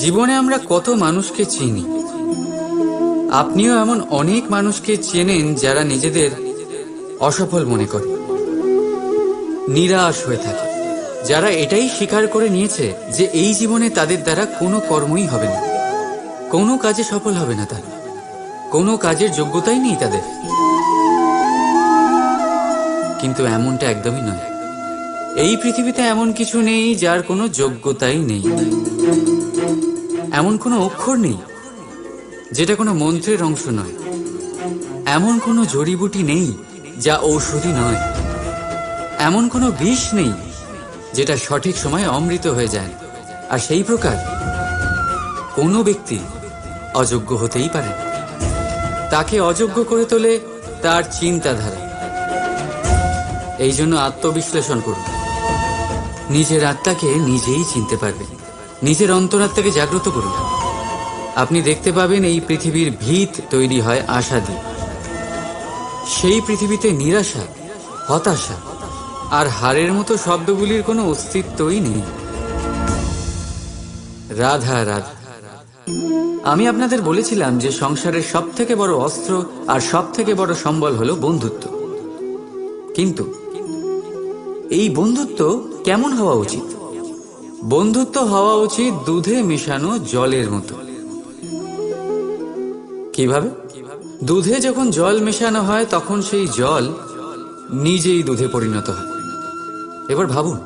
জীবনে আমরা কত মানুষকে চিনি। আপনিও এমন অনেক মানুষকে চেনেন যারা নিজেদের অসফল মনে করে, নিরাশ হয়ে থাকে, যারা এটাই স্বীকার করে নিয়েছে যে এই জীবনে তাদের দ্বারা কোনো কর্মই হবে না, কোনো কাজে সফল হবে না, তারা কোনো কাজের যোগ্যতাই নেই তাদের। কিন্তু এমনটা একদমই নয়। এই পৃথিবীতে এমন কিছু নেই যার কোনো যোগ্যতাই নেই। এমন কোনো অক্ষর নেই যেটা কোনো মন্ত্রের অংশ নয়। এমন কোনো জড়িবুটি নেই যা ঔষধি নয়। এমন কোনো বিষ নেই যেটা সঠিক সময়ে অমৃত হয়ে যায়। আর সেই প্রকার কোনো ব্যক্তি অযোগ্য হতেই পারে। তাকে অযোগ্য করে তোলে তার চিন্তাধারা। এই জন্য আত্মবিশ্লেষণ করুন। নিজের আত্মাকে নিজেই চিনতে পারবেন। নিজের অন্তরাত্মাকে জাগ্রত করুন। আপনি দেখতে পাবেন এই পৃথিবীর ভিত তৈরি হয় আশা দিয়ে। সেই পৃথিবীতে নিরাশা, হতাশা আর হারের মতো শব্দগুলির কোনো অস্তিত্বই নেই। রাধা রাধা। আমি আপনাদের বলেছিলাম যে সংসারের সব থেকে বড় অস্ত্র আর সব থেকে বড় সম্বল হলো বন্ধুত্ব। কিন্তু এই বন্ধুত্ব কেমন হওয়া উচিত? বন্ধুত্ব হওয়া উচিত দুধে মেশানো জলের মতো। কিভাবে? দুধে যখন জল মেশানো হয় তখন সেই জল নিজেই দুধে পরিণত হয়। এবার ভাবুন,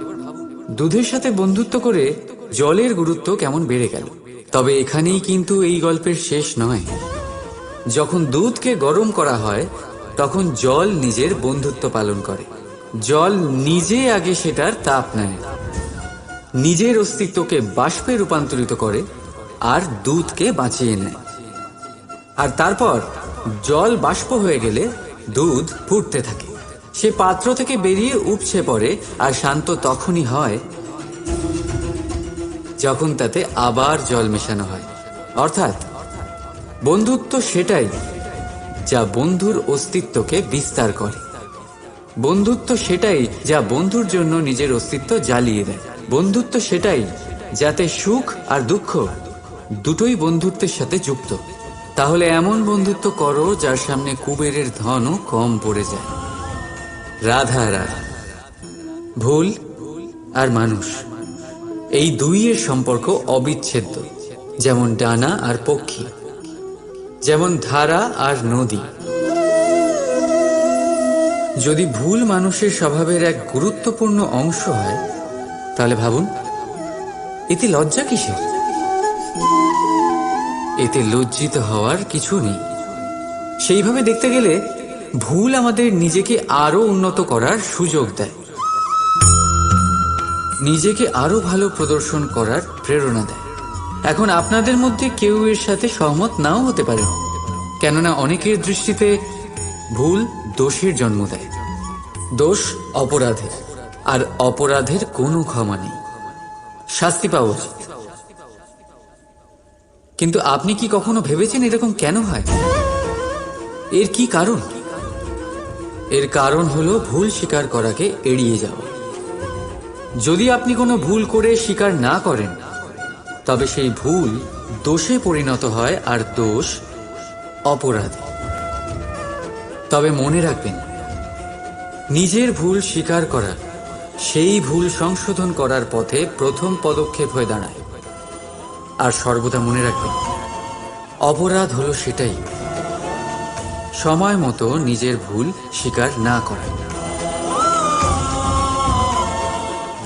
দুধের সাথে বন্ধুত্ব করে জলের গুরুত্ব কেমন বেড়ে গেল। তবে এখানেই কিন্তু এই গল্পের শেষ নয়। যখন দুধকে গরম করা হয় তখন জল নিজের বন্ধুত্ব পালন করে। জল নিজে আগে সেটার তাপ নেয়, নিজের অস্তিত্বকে বাষ্পে রূপান্তরিত করে আর দুধকে বাঁচিয়ে নেয়। আর তারপর জল বাষ্প হয়ে গেলে দুধ ফুটতে থাকে। সে পাত্র থেকে বেরিয়ে উপচে পড়ে। আর শান্ত তখনই হয় যখন তাতে আবার জল মেশানো হয়। অর্থাৎ বন্ধুত্ব সেটাই যা বন্ধুর অস্তিত্বকে বিস্তার করে। বন্ধুত্ব সেটাই যা বন্ধুর জন্য নিজের অস্তিত্ব জ্বালিয়ে দেয়। বন্ধুত্ব সেটাই যাতে সুখ আর দুঃখ দুটোই বন্ধুত্বের সাথে যুক্ত। তাহলে এমন বন্ধুত্ব করো যার সামনে কুবেরের ধনও কম পড়ে যায়। রাধা রাধা। ভুল আর মানুষ, এই দুইয়ের সম্পর্ক অবিচ্ছেদ্য। যেমন ডানা আর পক্ষী, যেমন ধারা আর নদী। যদি ভুল মানুষের স্বভাবের এক গুরুত্বপূর্ণ অংশ হয় তাহলে ভাবুন, এতে লজ্জা কিসের? এতে লজ্জিত হওয়ার কিছু নেই। সেইভাবে দেখতে গেলে ভুল আমাদের নিজেকে আরো উন্নত করার সুযোগ দেয়, নিজেকে আরো ভালো প্রদর্শন করার প্রেরণা দেয়। এখন আপনাদের মধ্যে কেউ এর সাথে সহমত নাও হতে পারে, কেননা অনেকের দৃষ্টিতে ভুল দোষের জন্ম দেয়। দোষ অপরাধের, আর অপরাধের কোনো ক্ষমা নেই, শাস্তি পাওয়া উচিত। কিন্তু আপনি কি কখনো ভেবেছেন এরকম কেন হয়? এর কি কারণ? এর কারণ হলো ভুল স্বীকার করাকে এড়িয়ে যাওয়া। যদি আপনি কোনো ভুল করে স্বীকার না করেন তবে সেই ভুল দোষে পরিণত হয়, আর দোষ অপরাধ। তবে মনে রাখবেন, নিজের ভুল স্বীকার করা সেই ভুল সংশোধন করার পথে প্রথম পদক্ষেপ হয়ে দাঁড়ায়। আর সর্বদা মনে রাখবেন, অপরাধ হলো সেটাই সময় মতো নিজের ভুল স্বীকার না করা।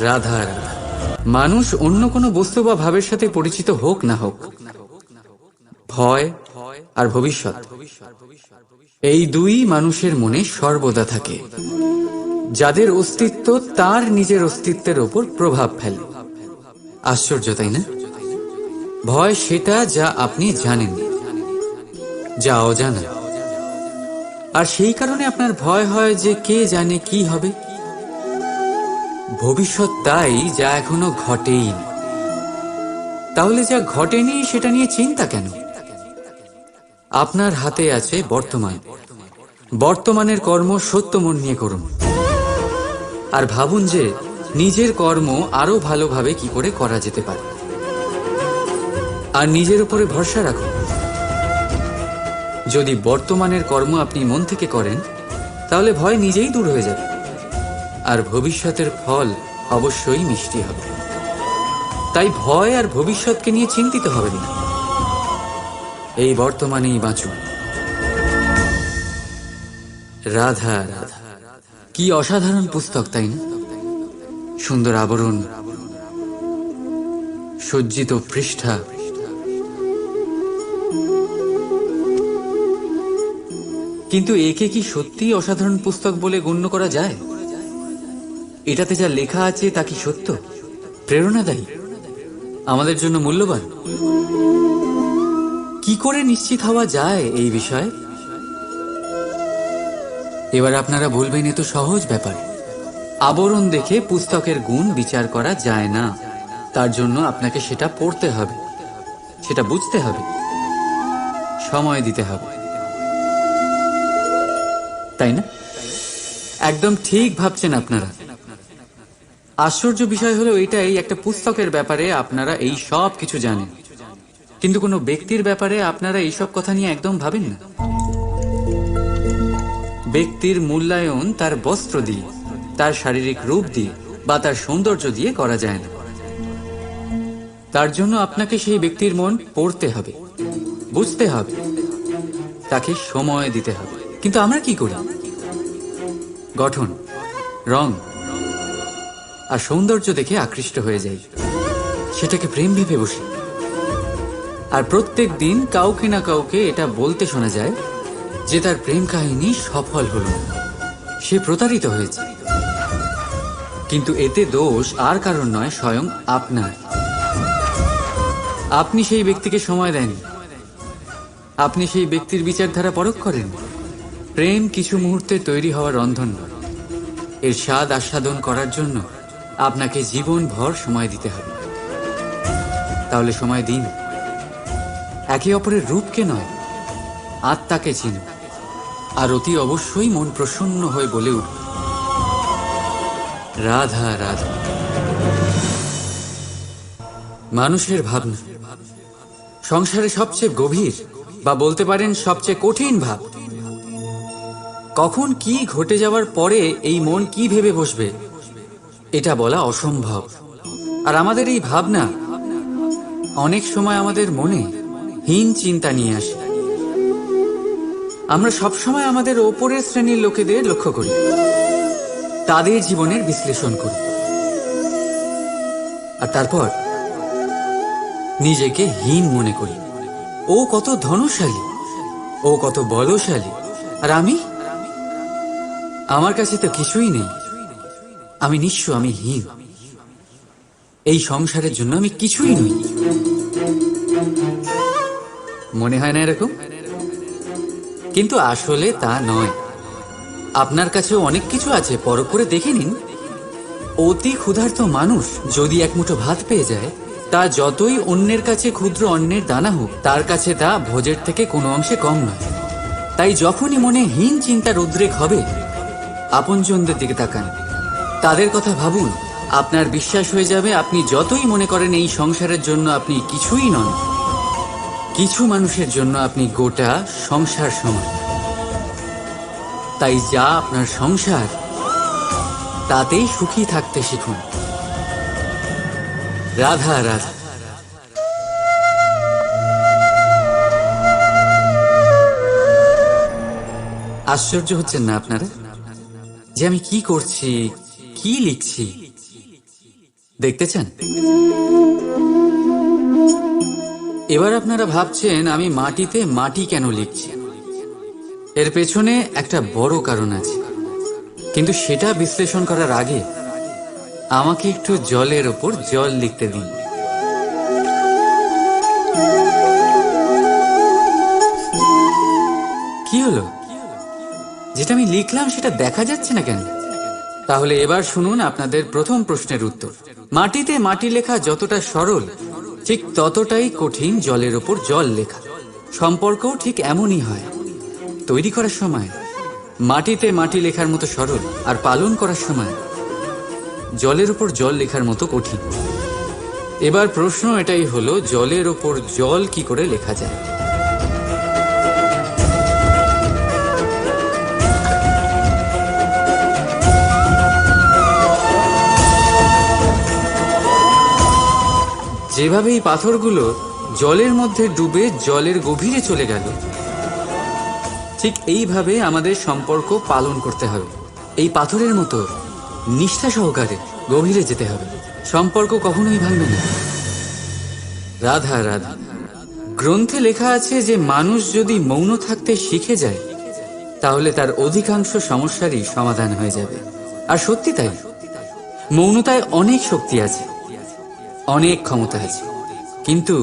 রাধা রাধা। মানুষ অন্য কোনো বস্তু বা ভাবের সাথে পরিচিত হোক না হোক, ভয় আর ভবিষ্যৎ, এই দুই মানুষের মনে সর্বদা থাকে। যাদের অস্তিত্ব তার নিজের অস্তিত্বের ওপর প্রভাব ফেলে। আশ্চর্য, তাই না? ভয় সেটা যা আপনি জানেন, যা অজানা। আর সেই কারণে আপনার ভয় হয় যে কে জানে কি হবে। ভবিষ্যৎ তাই যা এখনো ঘটেই না। তাহলে যা ঘটেনি সেটা নিয়ে চিন্তা কেন? আপনার হাতে আছে বর্তমান। বর্তমানের কর্ম সত্য মন নিয়ে করুন। আর ভাবুন যে নিজের কর্ম আরো ভালোভাবে কি করে করা যেতে পারে। আর নিজের উপরে ভরসা রাখুন। যদি বর্তমানের কর্ম আপনি মন থেকে করেন তাহলে ভয় নিজেই দূর হয়ে যাবে, আর ভবিষ্যতের ফল অবশ্যই মিষ্টি হবে। তাই ভয় আর ভবিষ্যৎকে নিয়ে চিন্তিত হবেন না, এই বর্তমানেই বাঁচুন। রাধা রাধা, কি অসাধারণ পুস্তক, তাই না? সুন্দর আবরণ, সজ্জিত পৃষ্ঠা, কিন্তু একে কি সত্যিই অসাধারণ পুস্তক বলে গণ্য করা যায়? এটাতে যা লেখা আছে তা কি সত্য, প্রেরণাদায়ী, আমাদের জন্য মূল্যবান? কি করে নিশ্চিত হওয়া যায় এই বিষয়ে? এবার আপনারা বলবেন, এ তো সহজ ব্যাপার, আবরণ দেখে পুস্তকের গুণ বিচার করা যায় না। তার জন্য আপনাকে সেটা পড়তে হবে, সেটা বুঝতে হবে, সময় দিতে হবে, তাই না? একদম ঠিক ভাবছেন আপনারা। আশ্চর্য বিষয় হলো এটাই, একটা পুস্তকের ব্যাপারে আপনারা এই সব কিছু জানেন, কিন্তু কোনো ব্যক্তির ব্যাপারে আপনারা এইসব কথা নিয়ে একদম ভাবেন না। ব্যক্তির মূল্যায়ন তার বস্ত্র দিয়ে, তার শারীরিক রূপ দিয়ে বা তার সৌন্দর্য দিয়ে করা যায় না। তার জন্য আপনাকে সেই ব্যক্তির মন পড়তে হবে, বুঝতে হবে, তাকে সময় দিতে হবে। কিন্তু আমরা কি করি? গঠন, রং আর সৌন্দর্য দেখে আকৃষ্ট হয়ে যাই, সেটাকে প্রেম ভেবে বসি। আর প্রত্যেক দিন কাউকে না কাউকে এটা বলতে শোনা যায় যে তার প্রেম কাহিনী সফল হল, সে প্রতারিত হয়েছে। কিন্তু এতে দোষ আর কারণ নয়, স্বয়ং আপনার। আপনি সেই ব্যক্তিকে সময় দেন, আপনি সেই ব্যক্তির বিচারধারা পরখ করেন। প্রেম কিছু মুহূর্তে তৈরি হওয়ার রন্ধন নয়, এর স্বাদ আস্বাদন করার জন্য আপনাকে জীবনভর সময় দিতে হবে। তাহলে সময় দিন, একে অপরের রূপকে নয়, আত্মাকে চিনুন। আর অতি অবশ্যই মন প্রসন্ন হয়ে বলে উঠুন, রাধা রাধা। মানুষের ভাবনা সংসারে সবচেয়ে গভীর, বা বলতে পারেন সবচেয়ে কঠিন ভাব। কখন কি ঘটে যাওয়ার পরে এই মন কি ভেবে বসবে, এটা বলা অসম্ভব। আর আমাদের এই ভাবনা অনেক সময় আমাদের মনে হীন চিন্তা নিয়ে আসে। আমরা সবসময় আমাদের ওপরের শ্রেণীর লোকেদের লক্ষ্য করি, তাদের জীবনের বিশ্লেষণ করি, আর তারপর নিজেকে হীন মনে করি। ও কত ধনশালী, ও কত বলশালী, আর আমার কাছে তো কিছুই নেই। আমি নিঃস্ব, আমি হীন, এই সংসারের জন্য আমি কিছুই নই। মনে হয় না এরকম? কিন্তু আসলে তা নয়। আপনার কাছেও অনেক কিছু আছে, পরখ করে দেখে নিন। অতি ক্ষুধার্ত মানুষ যদি এক মুঠো ভাত পেয়ে যায়, তা যতই অন্যের কাছে ক্ষুদ্র অন্নের দানা হোক, তার কাছে তা ভোজের থেকে কোনো অংশে কম নয়। তাই যখনই মনে হীন চিন্তার উদ্রেক হবে, আপনজনদের দিকে তাকান, তাদের কথা ভাবুন। আপনার বিশ্বাস হয়ে যাবে, আপনি যতই মনে করেন এই সংসারের জন্য আপনি কিছুই নন, কিছু মানুষের জন্য আপনি গোটা সংসার সমান। তাই যা আপনার সংসার, তাতেই সুখী থাকতে শিখুন। রাধা রাধা। আশ্চর্য হচ্ছেন না আপনারা যে আমি কি করছি, কি লিখছি? দেখতে চান? এবার আপনারা ভাবছেন আমি মাটিতে মাটি কেন লিখছি। এর পেছনে একটা বড় কারণ আছে, কিন্তু সেটা বিশ্লেষণ করার আগে আমাকে একটু জলের ওপর জল লিখতে দিন। কি হলো? যেটা আমি লিখলাম সেটা দেখা যাচ্ছে না কেন? তাহলে এবার শুনুন আপনাদের প্রথম প্রশ্নের উত্তর। মাটিতে মাটি লেখা যতটা সরল, ঠিক ততটাই কঠিন জলের ওপর জল লেখা। সম্পর্কও ঠিক এমনই হয়। তৈরি করার সময় মাটিতে মাটি লেখার মতো সরল, আর পালন করার সময় জলের উপর জল লেখার মতো কঠিন। এবার প্রশ্ন এটাই হলো, জলের ওপর জল কি করে লেখা যায়? যেভাবে এই পাথরগুলো জলের মধ্যে ডুবে জলের গভীরে চলে গেল, ঠিক এইভাবে আমাদের সম্পর্ক পালন করতে হবে। এই পাথরের মতো নিষ্ঠা সহকারে গভীরে যেতে হবে। সম্পর্ক কখনোই ভাঙবে না। রাধা রাধা। গ্রন্থে লেখা আছে যে মানুষ যদি মৌন থাকতে শিখে যায় তাহলে তার অধিকাংশ সমস্যারই সমাধান হয়ে যাবে। আর সত্যি তাই, মৌনতায় অনেক শক্তি আছে, অনেক ক্ষমতা আছে, কিন্তু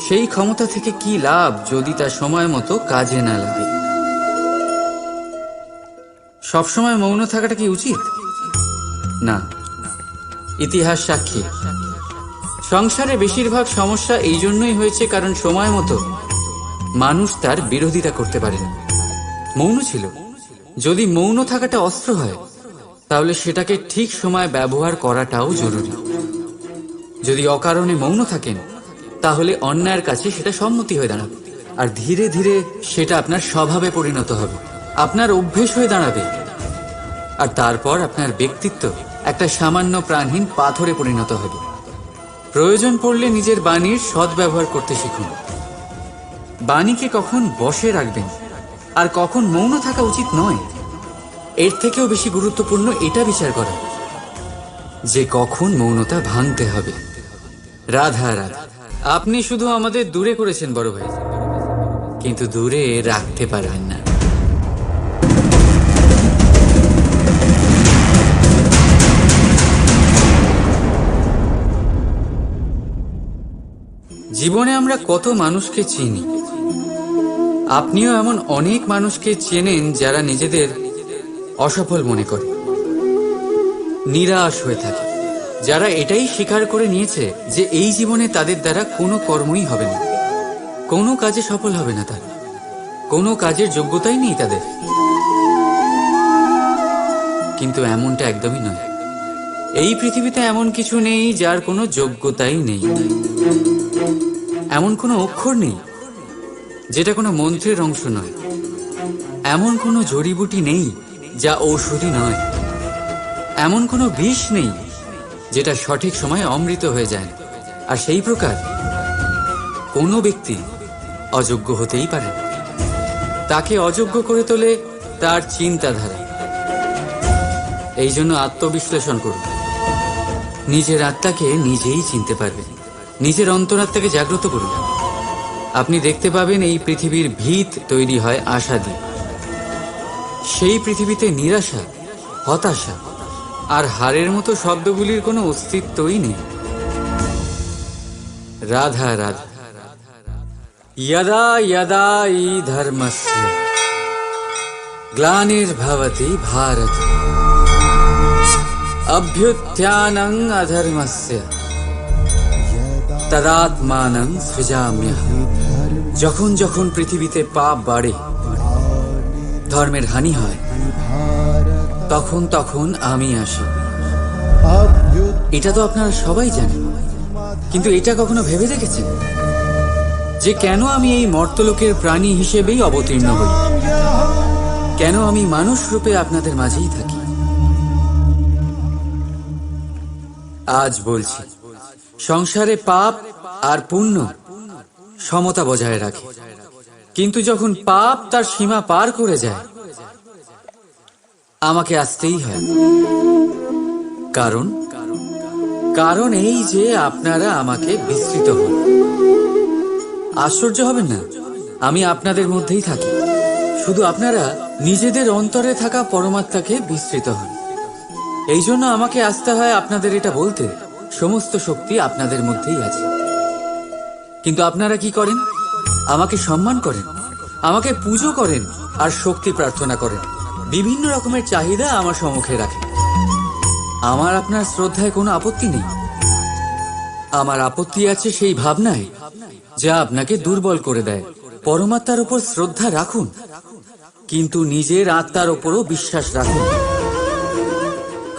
সেই ক্ষমতা থেকে কি লাভ যদি তা সময় মতো কাজে না লাগে? সবসময় মৌন থাকাটা কি উচিত? না। ইতিহাস সাক্ষী, সংসারে বেশিরভাগ সমস্যা এই জন্যই হয়েছে কারণ সময় মতো মানুষ তার বিরোধিতা করতে পারে না, মৌন ছিল। যদি মৌন থাকাটা অস্ত্র হয় তাহলে সেটাকে ঠিক সময় ব্যবহার করাটাও জরুরি। যদি অকারণে মৌন থাকেন তাহলে অন্যায়ের কাছে সেটা সম্মতি হয়ে দাঁড়াবে, আর ধীরে ধীরে সেটা আপনার স্বভাবে পরিণত হবে, আপনার অভ্যেস হয়ে দাঁড়াবে, আর তারপর আপনার ব্যক্তিত্ব একটা সামান্য প্রাণহীন পাথরে পরিণত হবে। প্রয়োজন পড়লে নিজের বাণীর সদ্ব্যবহার করতে শিখুন। বাণীকে কখন বশে রাখবেন আর কখন মৌন থাকা উচিত নয়, এর থেকেও বেশি গুরুত্বপূর্ণ এটা বিচার করা যে কখন মৌনতা ভাঙতে হবে। রাধা রাধা। আপনি শুধু আমাদের দূরে করেছেন বড় ভাই, কিন্তু দূরে রাখতে পারবেন না। জীবনে আমরা কত মানুষকে চিনি। আপনিও এমন অনেক মানুষকে চেনেন যারা নিজেদের অসফল মনে করে, নিরাশ হয়ে থাকে, যারা এটাই স্বীকার করে নিয়েছে যে এই জীবনে তাদের দ্বারা কোনো কর্মই হবে না, কোনো কাজে সফল হবে না, তারা কোনো কাজের যোগ্যতাই নেই তাদের। কিন্তু এমনটা একদমই নয়। এই পৃথিবীতে এমন কিছু নেই যার কোনো যোগ্যতাই নেই। এমন কোনো অক্ষর নেই যেটা কোনো মন্ত্রের অংশ নয়। এমন কোনো জড়িবুটি নেই যা ঔষধি নয়। এমন কোনো বিষ নেই যেটা সঠিক সময়ে অমৃত হয়ে যায়। আর সেই প্রকার কোনো ব্যক্তি অযোগ্য হতেই পারে। তাকে অযোগ্য করে তোলে তার চিন্তাধারা। এই জন্য আত্মবিশ্লেষণ করুন। নিজের আত্মাকে নিজেই চিনতে পারবেন। নিজের অন্তরাত্মাকে জাগ্রত করুন। আপনি দেখতে পাবেন এই পৃথিবীর ভিত তৈরি হয় আশা দিয়ে। সেই পৃথিবীতে নিরাশা, হতাশা আর হারের মতো শব্দগুলির কোনো অস্তিত্বই নেই। রাধা রাধা। यदा यदा हि धर्मस्य ग्लानिर्भवति भारत अभ्युत्थानं अधर्मस्य तदात्मानं सृजाम्यहम्। যখন যখন পৃথিবীতে পাপ বাড়ে, ধর্মের হানি হয়, তখন তখন আমি আসি। এটা তো আপনারা সবাই জানেন, কিন্তু এটা কখনো ভেবে দেখেছেন যে কেন আমি এই মর্তলোকের প্রাণী হিসেবেই অবতীর্ণ হই? কেন আমি মানুষ রূপে আপনাদের মাঝেই থাকি? আজ বলছি, সংসারে পাপ আর পুণ্য সমতা বজায় রাখে, কিন্তু যখন পাপ তার সীমা পার করে যায় আমাকে আসতেই হয়। কারণ এই যে আপনারা আমাকে বিস্মৃত হন। আশ্চর্য হবেন না, আমি আপনাদের মধ্যেই থাকি, শুধু আপনারা নিজেদের অন্তরে থাকা পরমাত্মাকে বিস্মৃত হন। এই জন্য আমাকে আসতে হয় আপনাদের এটা বলতে, সমস্ত শক্তি আপনাদের মধ্যেই আছে। কিন্তু আপনারা কি করেন? আমাকে সম্মান করেন, আমাকে পুজো করেন আর শক্তি প্রার্থনা করেন, বিভিন্ন রকমের চাহিদা আমার সম্মুখে রাখেন। আমার আপনার শ্রদ্ধায় কোনো আপত্তি নেই। আমার আপত্তি আছে সেই ভাবনায় যা আপনাকে দুর্বল করে দেয়। পরমাত্মার উপর শ্রদ্ধা রাখুন, কিন্তু নিজের আত্মার উপরও বিশ্বাস রাখুন।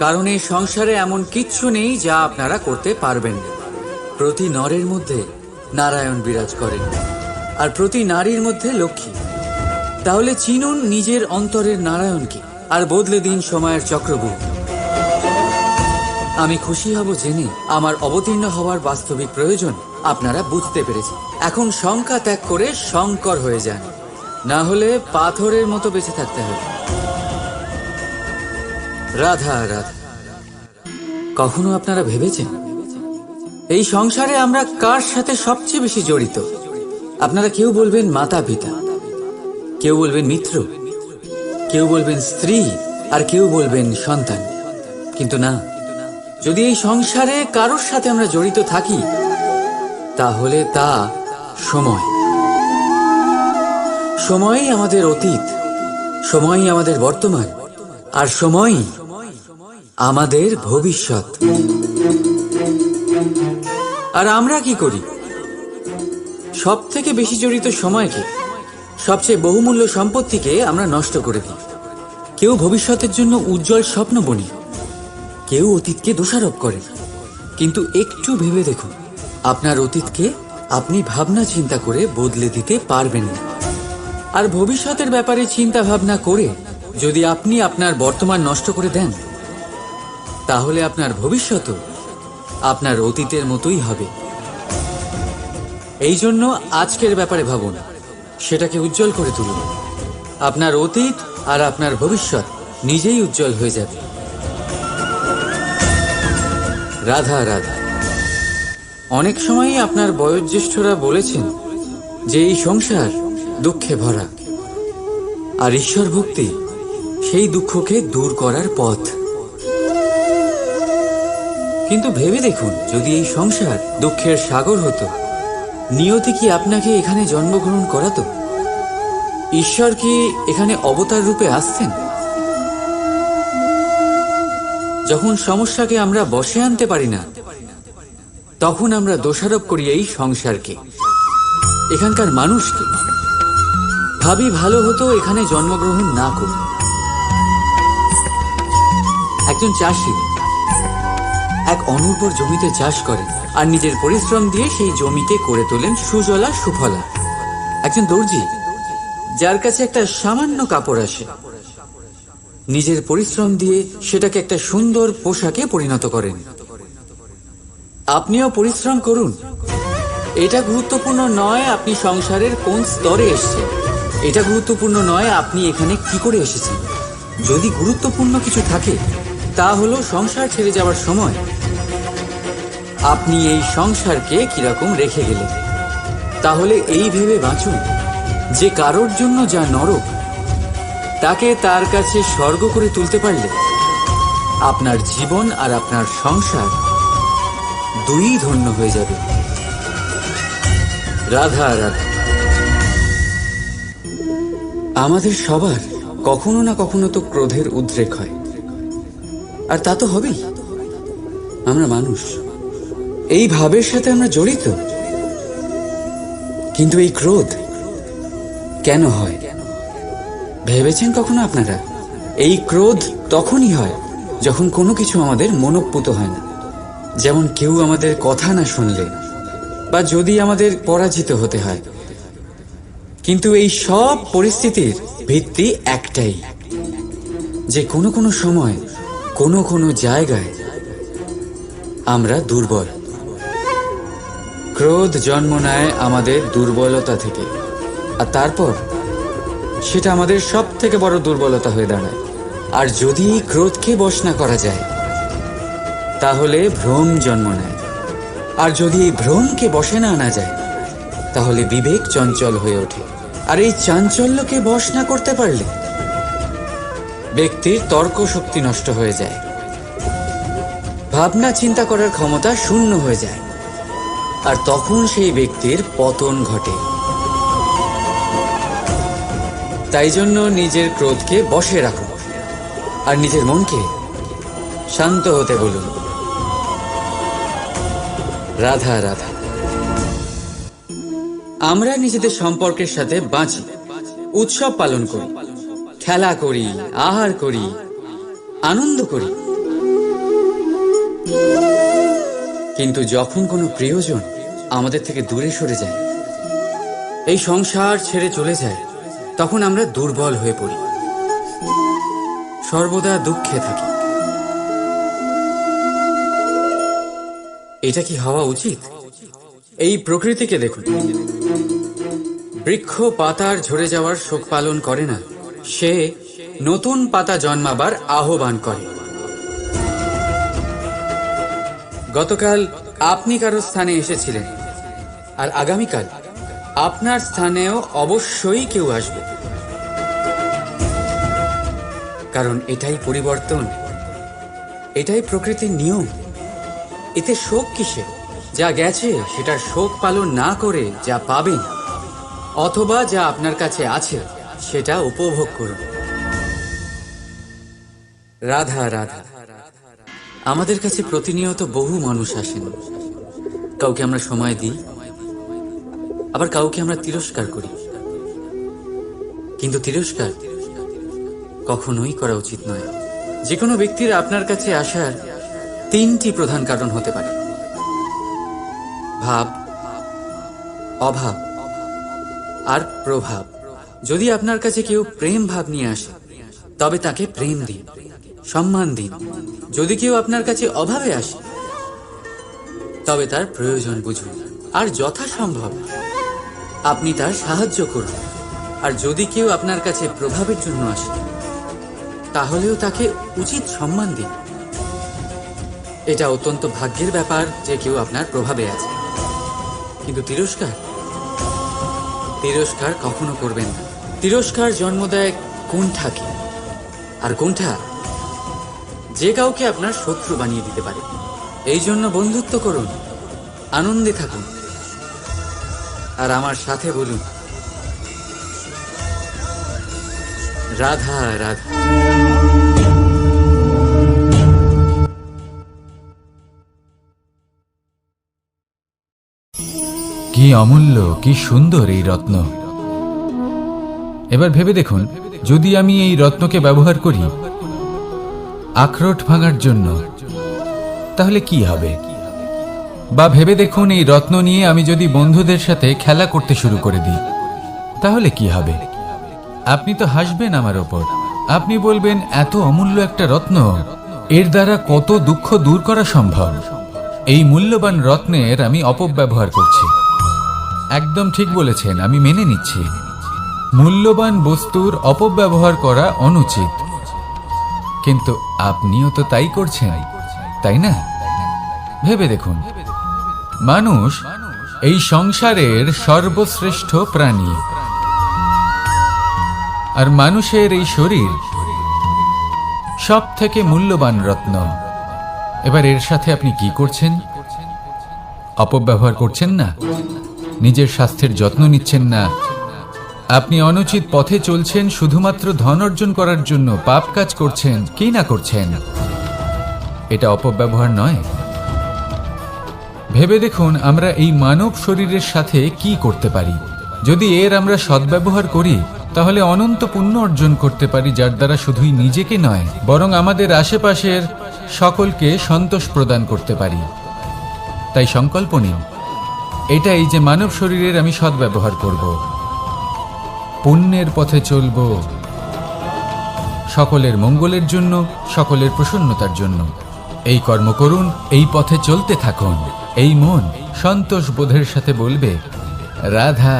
কারণ এই সংসারে এমন কিচ্ছু নেই যা আপনারা করতে পারবেন না। প্রতি নরের মধ্যে নারায়ণ বিরাজ করেন, আর প্রতি নারীর মধ্যে লক্ষ্মী। তাহলে চিনুন নিজের অন্তরের নারায়ণকে, আর বদলে দিন সময়ের চক্রব্যূহ। আমি খুশি হব জেনে আমার অবতীর্ণ হওয়ার বাস্তবিক প্রয়োজন আপনারা বুঝতে পেরেছেন। এখন শঙ্কা ত্যাগ করে শঙ্কর হয়ে যান, না হলে পাথরের মতো বেঁচে থাকতে হবে। রাধা রাধা। কখনো আপনারা ভেবেছেন এই সংসারে আমরা কার সাথে সবচেয়ে বেশি জড়িত? আপনারা কেউ বলবেন মাতা পিতা, কেউ বলবেন মিত্র, কেউ বলবেন স্ত্রী, আর কেউ বলবেন সন্তান। কিন্তু না, যদি এই সংসারে কারোর সাথে আমরা জড়িত থাকি, তাহলে তা সময়। সময়ই আমাদের অতীত, সময়ই আমাদের বর্তমান, আর সময়ই আমাদের ভবিষ্যৎ। আর আমরা কি করি? সব থেকে বেশি জড়িত সময়কে, সবচেয়ে বহুমূল্য সম্পত্তিকে আমরা নষ্ট করে দিই। কেউ ভবিষ্যতের জন্য উজ্জ্বল স্বপ্ন বনি, কেউ অতীতকে দোষারোপ করে। কিন্তু একটু ভেবে দেখুন, আপনার অতীতকে আপনি ভাবনা চিন্তা করে বদলে দিতে পারবেন না। আর ভবিষ্যতের ব্যাপারে চিন্তা ভাবনা করে যদি আপনি আপনার বর্তমান নষ্ট করে দেন, তাহলে আপনার ভবিষ্যৎও আপনার অতীতের মতোই হবে। এই জন্য আজকের ব্যাপারে ভাবুন, সেটাকে উজ্জ্বল করে তুলুন। আপনার অতীত আর আপনার ভবিষ্যৎ নিজেই উজ্জ্বল হয়ে যাবে। রাধা রাধা। অনেক সময়ই আপনার বয়োজ্যেষ্ঠরা বলেছেন যে এই সংসার দুঃখে ভরা, আর ঈশ্বর ভক্তি সেই দুঃখকে দূর করার পথ। কিন্তু ভেবে দেখুন, যদি এই সংসার দুঃখের সাগর হতো, নিয়তি কি আপনাকে এখানে জন্মগ্রহণ করাতো? ঈশ্বর কি এখানে অবতার রূপে আসতেন? যখন সমস্যাকে আমরা বশে আনতে পারি না, তখন আমরা দোষারোপ করি এই সংসারকে, এখানকার মানুষকে। ভাবি ভালো হতো এখানে জন্মগ্রহণ না করি। একজন চাষি এক অনুর্বর জমিতে চাষ করেন, আর নিজের পরিশ্রম দিয়ে সেই জমিকে করে তোলেন সুজলা সুফলা। একজন দর্জি, যার কাছে একটা সামান্য কাপড় আসে, নিজের পরিশ্রম দিয়ে সেটাকে একটা সুন্দর পোশাকে পরিণত করেন। আপনিও পরিশ্রম করুন। এটা গুরুত্বপূর্ণ নয় আপনি সংসারের কোন স্তরে এসেছেন, এটা গুরুত্বপূর্ণ নয় আপনি এখানে কি করে এসেছেন। যদি গুরুত্বপূর্ণ কিছু থাকে, তা হলো সংসার ছেড়ে যাওয়ার সময় আপনি এই সংসারকে কিরকম রেখে গেলেন। তাহলে এই ভেবে বাঁচুন যে কারোর জন্য যা নরক, তাকে তার কাছে স্বর্গ করে তুলতে পারলে আপনার জীবন আর আপনার সংসার দুই ধন্য হয়ে যাবে। রাধা রাধা। আমাদের সবার কখনো না কখনো তো ক্রোধের উদ্রেক হয়, আর তা তো হবেই। আমরা মানুষ, এই ভাবের সাথে আমরা জড়িত। কিন্তু এই ক্রোধ কেন হয় ভেবেছেন কখনো আপনারা? এই ক্রোধ তখনই হয় যখন কোনো কিছু আমাদের মনোপুত হয় না। যেমন কেউ আমাদের কথা না শুনলে, বা যদি আমাদের পরাজিত হতে হয়। কিন্তু এই সব পরিস্থিতির ভিত্তি একটাই, যে কোনো কোনো সময় কোনো কোনো জায়গায় আমরা দুর্বল। ক্রোধ জন্ম নেয় আমাদের দুর্বলতা থেকে, আর তারপর সেটা আমাদের সব থেকে বড় দুর্বলতা হয়ে দাঁড়ায়। আর যদি এই ক্রোধকে বশ না করা যায়, তাহলে ভ্রম জন্ম নেয়। আর যদি এই ভ্রমকে বশে না আনা যায়, তাহলে বিবেক চঞ্চল হয়ে ওঠে। আর এই চাঞ্চল্যকে বশ না করতে পারলে ব্যক্তির তর্ক শক্তি নষ্ট হয়ে যায়, ভাবনা চিন্তা করার ক্ষমতা শূন্য হয়ে যায়, আর তখন সেই ব্যক্তির পতন ঘটে। তাই জন্য নিজের ক্রোধকে বশে রাখুন, আর নিজের মনকে শান্ত হতে বলুন। রাধা রাধা। আমরা নিজেদের সম্পর্কের সাথে বাঁচি, উৎসব পালন করি, খেলা করি, আহার করি, আনন্দ করি। কিন্তু যখন কোনো প্রিয়জন আমাদের থেকে দূরে সরে যায়, এই সংসার ছেড়ে চলে যায়, তখন আমরা দুর্বল হয়ে পড়ি, সর্বদা দুঃখে থাকি। এটা কি হওয়া উচিত? এই প্রকৃতিকে দেখুন, বৃক্ষ পাতার ঝরে যাওয়ার শোক পালন করে না, সে নতুন পাতা জন্মাবার আহ্বান করে। গতকাল আপনি কারো স্থানে এসেছিলেন, আর আগামীকাল আপনার স্থানেও অবশ্যই কেউ আসবে, কারণ এটাই পরিবর্তন, এটাই প্রকৃতির নিয়ম। এতে শোক কিসে? যা গেছে সেটার শোক পালন না করে যা পাবেন অথবা যা আপনার কাছে আছে সেটা উপভোগ করুন। রাধা রাধা। আমাদের কাছে প্রতিনিয়ত বহু মানুষ আসেন। কাউকে আমরা সময় দিই, আবার কাউকে আমরা তিরস্কার করি। কিন্তু তিরস্কার কখনোই করা উচিত নয়। যে কোনো ব্যক্তির আপনার কাছে আসার তিনটি প্রধান কারণ হতে পারে: ভাব, অভাব আর প্রভাব। যদি আপনার কাছে কেউ প্রেম ভাব নিয়ে আসে, তবে তাকে প্রেম দিন, সম্মান দিন। যদি কেউ আপনার কাছে অভাবে আসে, তবে তার প্রয়োজন বুঝুন, আর যথাসম্ভব আপনি তার সাহায্য করুন। আর যদি কেউ আপনার কাছে প্রভাবের জন্য আসে, তাহলেও তাকে উচিত সম্মান দিন। এটা অত্যন্ত ভাগ্যের ব্যাপার যে কেউ আপনার প্রভাবে আছে। কিন্তু তিরস্কার কখনো করবেন না। তিরস্কার জন্ম দেয় কুণ্ঠাকে, আর কুণ্ঠা যে কাউকে আপনার শত্রু বানিয়ে দিতে পারে। এই জন্য বন্ধুত্ব করুন, আনন্দে থাকুন, আর আমার সাথে বলুন রাধা রাধা। কি অমূল্য, কি সুন্দর এই রত্ন। এবার ভেবে দেখুন, যদি আমি এই রত্নকে ব্যবহার করি আখরোট ভাঙার জন্য, তাহলে কি হবে? বা ভেবে দেখুন, এই রত্ন নিয়ে আমি যদি বন্ধুদের সাথে খেলা করতে শুরু করে দিই, তাহলে কি হবে? আপনি তো হাসবেন আমার ওপর। আপনি বলবেন, এত অমূল্য একটা রত্ন, এর দ্বারা কত দুঃখ দূর করা সম্ভব। এই মূল্যবান রত্নের আমি অপব্যবহার করছি। একদম ঠিক বলেছেন, আমি মেনে নিচ্ছি। মূল্যবান বস্তুর অপব্যবহার করা অনুচিত, কিন্তু আপনিও তো তাই করছেন, তাই না? ভেবে দেখুন, মানুষ এই সংসারের সর্বশ্রেষ্ঠ প্রাণী, আর মানুষের এই শরীর সব থেকে মূল্যবান রত্ন। এবার এর সাথে আপনি কি করছেন? অপব্যবহার করছেন না, নিজের স্বাস্থ্যের যত্ন নিচ্ছেন না, আপনি অনুচিত পথে চলছেন শুধুমাত্র ধন অর্জন করার জন্য, পাপ কাজ করছেন। কি না করছেন? এটা অপব্যবহার নয়? ভেবে দেখুন, আমরা এই মানব শরীরের সাথে কি করতে পারি। যদি এর আমরা সদ্ব্যবহার করি, তাহলে অনন্ত পুণ্য অর্জন করতে পারি, যার দ্বারা শুধুই নিজেকে নয়, বরং আমাদের আশেপাশের সকলকে সন্তোষ প্রদান করতে পারি। তাই সংকল্প নিন, এটাই যে মানব শরীরের আমি সদ্ব্যবহার করব, পুণ্যের পথে চলব, সকলের মঙ্গলের জন্য, সকলের প্রসন্নতার জন্য। এই কর্ম করুন, এই পথে চলতে থাকুন। এই মন সন্তোষ বোধের সাথে বলবে রাধা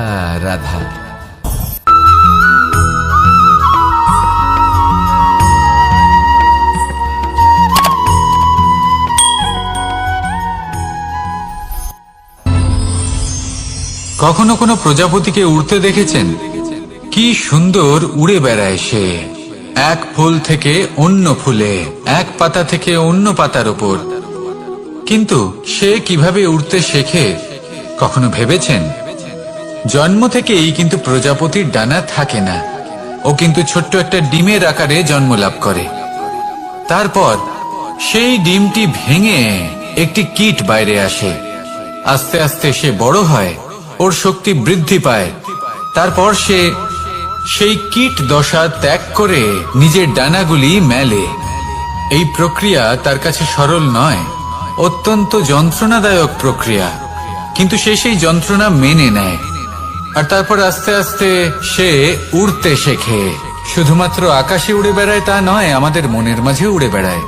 রাধা। কখনো কোনো প্রজাপতিকে উড়তে দেখেছেন? কি সুন্দর উড়ে বেড়ায় সে, এক ফুল থেকে অন্য ফুলে, এক পাতা থেকে অন্য পাতার উপর। কিন্তু সে কিভাবে উড়তে শেখে কখনো ভেবেছেন? জন্ম থেকেই কিন্তু প্রজাপতির ডানা থাকে না, ও কিন্তু ছোট্ট একটা ডিমের আকারে জন্ম লাভ করে। তারপর সেই ডিমটি ভেঙে একটি কীট বাইরে আসে। আস্তে আস্তে সে বড় হয়, ওর শক্তি বৃদ্ধি পায়। তারপর সে সেই কীট দশা ত্যাগ করে নিজের ডানাগুলি মেলে। এই প্রক্রিয়া তার কাছে সরল নয়, অত্যন্ত যন্ত্রণাদায়ক প্রক্রিয়া, কিন্তু সে সেই যন্ত্রণা মেনে নেয় আর তারপর আস্তে আস্তে সে উড়তে শেখে। শুধুমাত্র আকাশে উড়ে বেড়ায় তা নয়, আমাদের মনের মাঝে উড়ে বেড়ায়।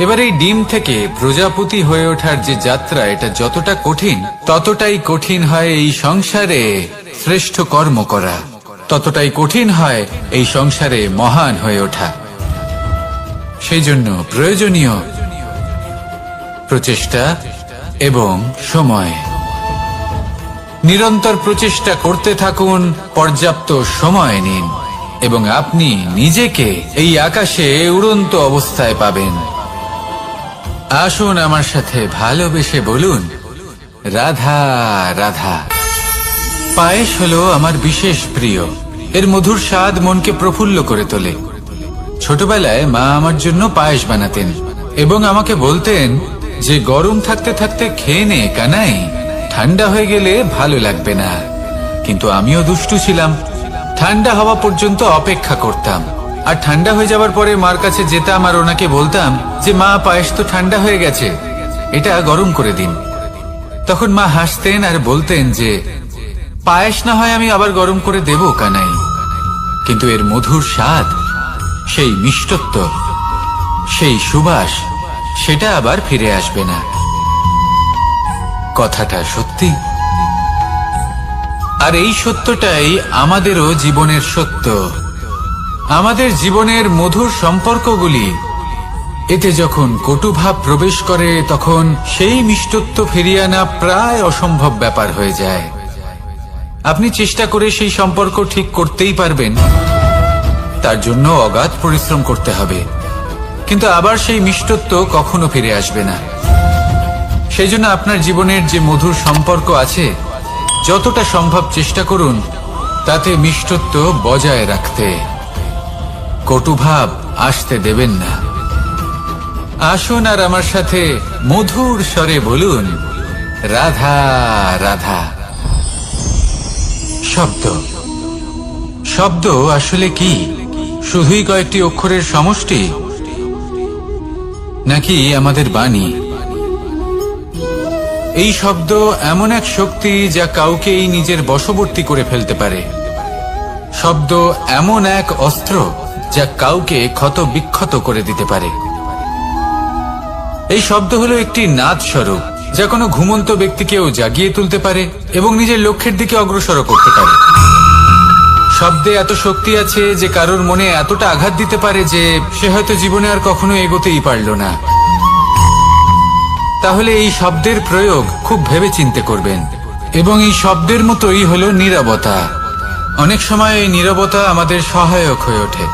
এবার এই ডিম থেকে প্রজাপতি হয়ে ওঠার যে যাত্রা, এটা যতটা কঠিন ততটাই কঠিন হয় এই সংসারে শ্রেষ্ঠ কর্ম করা, ততটাই কঠিন হয় এই সংসারে মহান হয়ে ওঠা। সেই জন্য প্রয়োজনীয় প্রচেষ্টা এবং সময়। নিরন্তর প্রচেষ্টা করতে থাকুন, পর্যাপ্ত সময় নিন এবং আপনি নিজেকে এই আকাশে উড়ন্ত অবস্থায় পাবেন। আসুন আমার সাথে ভালোবেসে বলুন, রাধা রাধা। পায়েস হলো আমার বিশেষ প্রিয়। এর মধুর স্বাদ মনকে প্রফুল্ল করে তোলে। ছোটবেলায় মা আমার জন্য পায়েস বানাতেন এবং আমাকে বলতেন যে গরম থাকতে থাকতে খেয়ে নে কানাই, ঠান্ডা হয়ে গেলে ভালো লাগবে না। কিন্তু আমিও দুষ্টু ছিলাম, ঠান্ডা হওয়া পর্যন্ত অপেক্ষা করতাম আর ঠান্ডা হয়ে যাবার পরে মার কাছে যেতাম আর ওনাকে বলতাম যে মা, পায়েস তো ঠান্ডা হয়ে গেছে, এটা গরম করে দিন। তখন মা হাসতেন আর বলতেন যে পায়েস না হয় আমি আবার গরম করে দেব কানাই, কিন্তু এর মধুর স্বাদ, সেই মিষ্টত্ব, সেই সুবাস, সেটা আবার ফিরে আসবে না। কথাটা সত্যি। আর এই সত্যটাই আমাদেরও জীবনের সত্য। আমাদের জীবনের মধুর সম্পর্কগুলি, এতে যখন কটুভাব প্রবেশ করে তখন সেই মিষ্টত্ব ফিরিয়ে আনা প্রায় অসম্ভব ব্যাপার হয়ে যায়। আপনি চেষ্টা করে সেই সম্পর্ক ঠিক করতেই পারবেন, তার জন্য অগাধ পরিশ্রম করতে হবে, কিন্তু আবার সেই মিষ্টত্ব কখনো ফিরে আসবে না। সেই জন্য আপনার জীবনের যে মধুর সম্পর্ক আছে, যতটা সম্ভব চেষ্টা করুন তাতে মিষ্টত্ব বজায় রাখতে। কটুভাব আসতে দেবেন না। আসুন আর আমার সাথে মধুর স্বরে বলুন, রাধা রাধা। শব্দ, শব্দ আসলে কি? শুধুই কয়েকটি অক্ষরের সমষ্টি, নাকি আমাদের বাণী? এই শব্দ এমন এক শক্তি যা কাউকেই নিজের বশবর্তী করে ফেলতে পারে। শব্দ এমন এক অস্ত্র যা কাউকে ক্ষত বিক্ষত করে দিতে পারে। এই শব্দ হলো একটি নাদ স্বরূপ যা কোনো ঘুমন্ত ব্যক্তিকেও জাগিয়ে তুলতে পারে এবং নিজের লক্ষ্যের দিকে অগ্রসর করতে পারে। শব্দে এত শক্তি আছে যে কারোর মনে এতটা আঘাত দিতে পারে যে সে হয়তো জীবনে আর কখনো এগোতেই পারল না। তাহলে এই শব্দের প্রয়োগ খুব ভেবে চিন্তে করবেন। এবং এই শব্দের মতোই হলো নীরবতা। অনেক সময় এই নীরবতা আমাদের সহায়ক হয়ে ওঠে,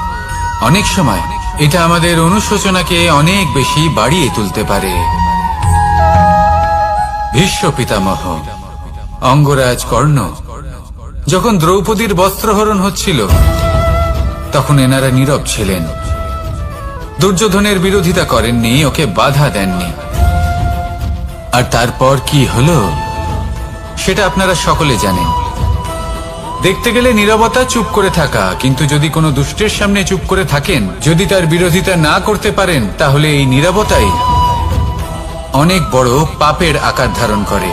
অনেক সময় এটা আমাদের অনুশোচনাকে অনেক বেশি বাড়িয়ে তুলতে পারে। ভীষ্ম পিতামহ, অঙ্গরাজ কর্ণ, যখন দ্রৌপদীর বস্ত্রহরণ হচ্ছিল তখন এনারা নীরব ছিলেন। দুর্যোধনের বিরোধিতা করেননি, ওকে বাধা দেননি। আর তারপর কি হলো সেটা আপনারা সকলে জানেন। দেখতে গেলে নীরবতা চুপ করে থাকা, কিন্তু যদি কোনো দুষ্টের সামনে চুপ করে থাকেন, যদি তার বিরোধিতা না করতে পারেন, তাহলে এই নীরবতাই অনেক বড় পাপের আকার ধারণ করে।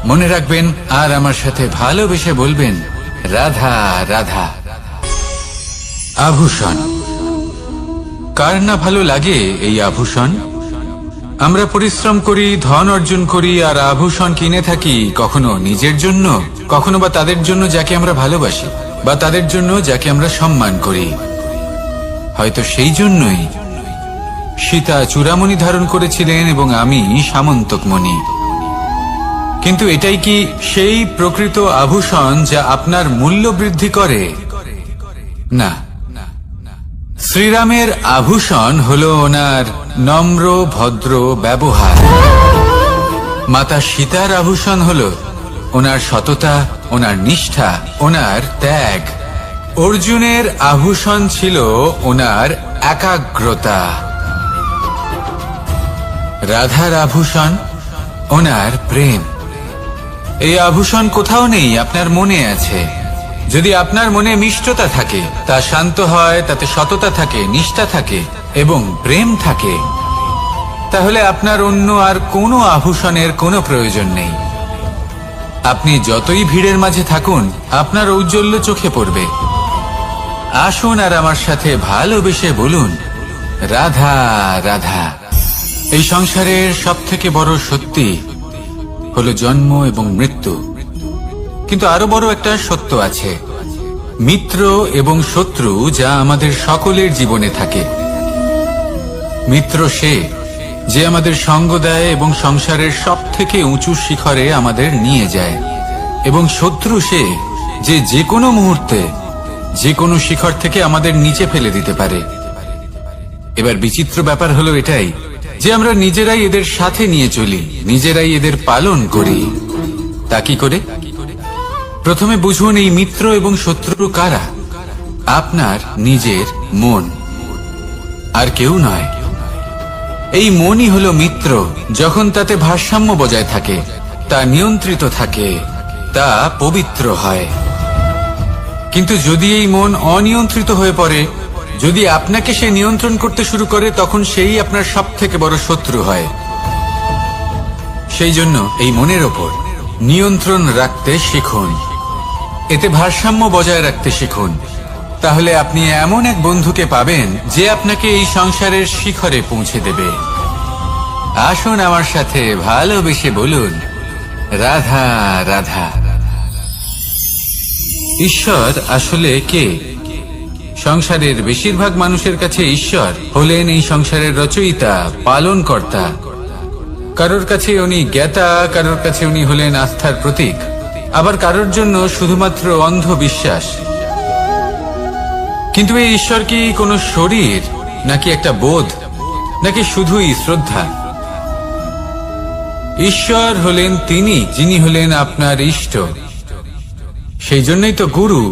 মনে রাখবেন আর আমার সাথে ভালোবেসে বলবেন, রাধা রাধা। আভূষণ, কার না ভালো লাগে এই আভূষণ? আমরা পরিশ্রম করি, ধন অর্জন করি আর আভূষণ কিনে থাকি, কখনো নিজের জন্য, কখনো বা তাদের জন্য যাকে আমরা ভালোবাসি, বা তাদের জন্য যাকে আমরা সম্মান করি। হয়তো সেই জন্যই সীতা চূড়ামণি ধারণ করেছিলেন এবং আমি সামন্তক মণি। কিন্তু এটাই কি সেই প্রকৃত আভূষণ যা আপনার মূল্য বৃদ্ধি করে? না। শ্রীরামের আভূষণ হলো ওনার নম্র ভদ্র ব্যবহার। মাতা সীতার আভূষণ হলো ওনার সততা, ওনার নিষ্ঠা, ওনার ত্যাগ। অর্জুনের আভূষণ ছিল ওনার একাগ্রতা। রাধার আভূষণ ওনার প্রেম। এই আভূষণ কোথাও নেই, আপনার মনে আছে। যদি আপনার মনে মিষ্টতা থাকে, তা শান্ত হয়, তাতে সততা থাকে, নিষ্ঠা থাকে এবং প্রেম থাকে, তাহলে আপনার অন্য আর কোনো আভূষণের কোনো প্রয়োজন নেই। আপনি যতই ভিড়ের মাঝে থাকুন, আপনার ঔজ্জ্বল্য চোখে পড়বে। আসুন আর আমার সাথে ভালোবেসে বলুন, রাধা রাধা। এই সংসারের সব থেকে বড় সত্যি হলো জন্ম এবং মৃত্যু, কিন্তু আরো বড় একটা সত্য আছে, মিত্র এবং শত্রু, যা আমাদের সকলের জীবনে থাকে। মিত্র সে যে আমাদের সঙ্গ দেয় এবং সংসারের সব থেকে উঁচু শিখরে আমাদের নিয়ে যায়, এবং শত্রু সে যে যে কোনো মুহূর্তে যে কোনো শিখর থেকে আমাদের নিচে ফেলে দিতে পারে। এবার বিচিত্র ব্যাপার হলো এটাই যে আমরা নিজেরাই এদের সাথে নিয়ে চলি, নিজেরাই এদের পালন করি। তা কি করে? প্রথমে বুঝুন এই মিত্র এবং শত্রু কারা। আপনার নিজের মন, আর কেউ নয়। এই মনই হলো মিত্র যখন তাতে ভারসাম্য বজায় থাকে, তা নিয়ন্ত্রিত থাকে, তা পবিত্র হয়। কিন্তু যদি এই মন অনিয়ন্ত্রিত হয়ে পড়ে, যদি আপনাকে সে নিয়ন্ত্রণ করতে শুরু করে, তখন সেই আপনার সব থেকে বড় শত্রু হয়। সেই জন্য এই মনের ওপর নিয়ন্ত্রণ রাখতে শিখুন, এতে ভারসাম্য বজায় রাখতে শিখুন। তাহলে আপনি এমন এক বন্ধুকে পাবেন যে আপনাকে এই সংসারের শিখরে পৌঁছে দেবে। আসুন আমার সাথে ভালোবেসে বলুন, রাধা রাধা। ঈশ্বর আসলে কে? সংসারের বেশিরভাগ মানুষের কাছে ঈশ্বর হলেন এই সংসারের রচয়িতা, পালনকর্তা। কারোর কাছে উনি জ্ঞাতা, কারোর কাছে উনি হলেন আস্থার প্রতীক, আবার কারোর জন্য শুধুমাত্র অন্ধ বিশ্বাস। কিন্তু এই ঈশ্বর কি কোনো শরীর, নাকি একটা বোধ, নাকি শুধুই শ্রদ্ধা? ঈশ্বর হলেন তিনি যিনি হলেন আপনার ইষ্ট। সেই জন্যই তো গুরু,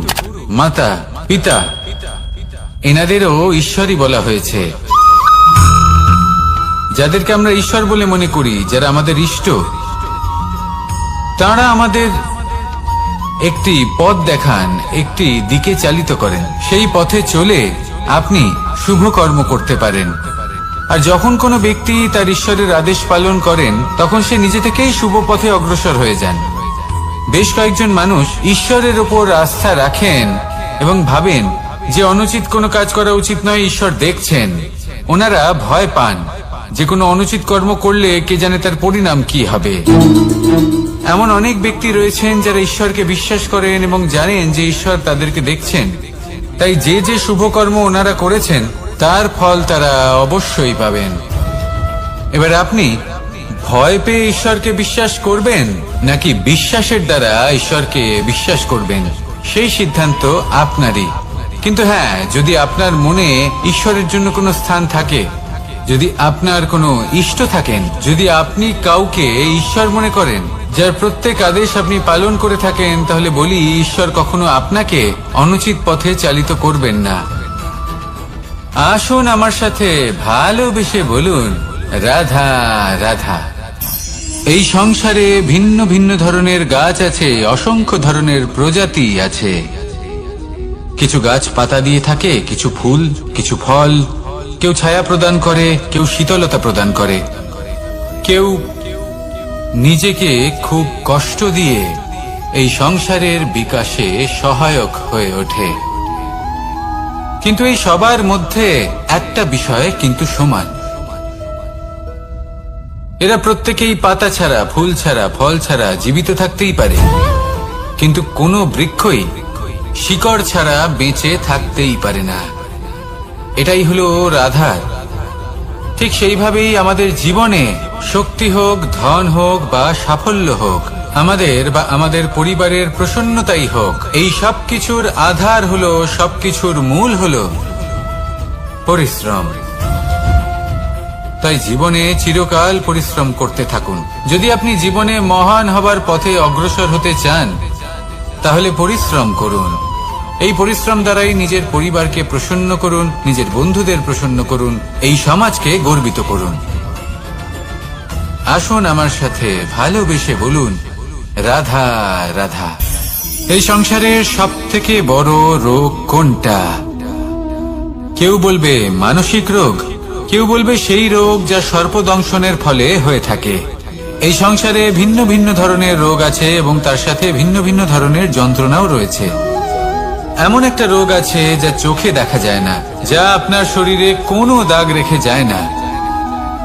মাতা, পিতা এনাদেরও ঈশ্বরই বলা হয়েছে। যাদেরকে আমরা ঈশ্বর বলে মনে করি, যারা আমাদের ইষ্ট, তারা আমাদের একটি পথ দেখান, একটি দিকে চালিত করেন। সেই পথে চলে আপনি শুভ কর্ম করতে পারেন। আর যখন কোনো ব্যক্তি তার ঈশ্বরের আদেশ পালন করেন, তখন সে নিজে থেকেই শুভ পথে অগ্রসর হয়ে যান। বেশ কয়েকজন মানুষ ঈশ্বরের ওপর আস্থা রাখেন এবং ভাবেন যে অনুচিত কোনো কাজ করা উচিত নয়, ঈশ্বর দেখছেন। ওনারা ভয় পান যে কোনো অনুচিত কর্ম করলে কে জানে তার পরিণাম কি হবে। এমন অনেক ব্যক্তি রয়েছেন যারা ঈশ্বরকে বিশ্বাস করেন এবং জানেন যে ঈশ্বর তাদেরকে দেখছেন, তাই যে যে শুভ কর্ম ওনারা করেছেন তার ফল তারা অবশ্যই পাবেন। এবার আপনি ভয় পেয়ে ঈশ্বরকে বিশ্বাস করবেন, নাকি বিশ্বাসের দ্বারা ঈশ্বরকে বিশ্বাস করবেন, সেই সিদ্ধান্ত আপনারই। কিন্তু হ্যাঁ, যদি আপনার মনে ঈশ্বরের জন্য কোনো স্থান থাকে, যদি আপনার কোনো ইষ্ট থাকেন, যদি আপনি কাউকে ঈশ্বর মনে করেন, যার প্রত্যেক আদেশ আপনি পালন করে থাকেন, তাহলে বলি, ঈশ্বর কখনো আপনাকে অনুচিত পথে চালিত করবেন না। আসুন আমার সাথে ভালোবেসে বলুন, রাধা রাধা। এই সংসারে ভিন্ন ভিন্ন ধরনের গাছ আছে, অসংখ্য ধরনের প্রজাতি আছে। কিছু গাছ পাতা দিয়ে থাকে, কিছু ফুল, কিছু ফল। কেউ ছায়া প্রদান করে, কেউ শীতলতা প্রদান করে, কেউ নিজেকে খুব কষ্ট দিয়ে এই সংসারের বিকাশে সহায়ক হয়ে ওঠে। কিন্তু এই সবার মধ্যে একটা বিষয় কিন্তু সমান, এরা প্রত্যেকেই পাতা ছাড়া, ফুল ছাড়া, ফল ছাড়া জীবিত থাকতেই পারে, কিন্তু কোনো বৃক্ষই শিকড় ছাড়া বেঁচে থাকতেই পারে না। এটাই হলো রাধার। ঠিক সেইভাবেই আমাদের জীবনে শক্তি হোক, ধন হোক বা সাফল্য হোক, আমাদের বা আমাদের পরিবারের প্রসন্নতাই হোক, এই সব কিছুর আধার হলো, সবকিছুর মূল হলো পরিশ্রম। তাই জীবনে চিরকাল পরিশ্রম করতে থাকুন। যদি আপনি জীবনে মহান হবার পথে অগ্রসর হতে চান, তাহলে পরিশ্রম করুন। এই পরিশ্রম দ্বারাই নিজের পরিবারকে প্রসন্ন করুন, নিজের বন্ধুদের প্রসন্ন করুন, এই সমাজকে গর্বিত করুন। আসুন আমার সাথে ভালোবেসে বলুন, রাধা রাধা। এই সংসারের সব থেকে বড় রোগ কোনটা? কেউ বলবে মানসিক রোগ, কেউ বলবে সেই রোগ যা সর্পদংশনের ফলে হয়ে থাকে। এই সংসারে ভিন্ন ভিন্ন ধরনের রোগ আছে এবং তার সাথে ভিন্ন ভিন্ন ধরনের যন্ত্রণাও রয়েছে। এমন একটা রোগ আছে যা চোখে দেখা যায় না, যা আপনার শরীরে কোনো দাগ রেখে যায় না,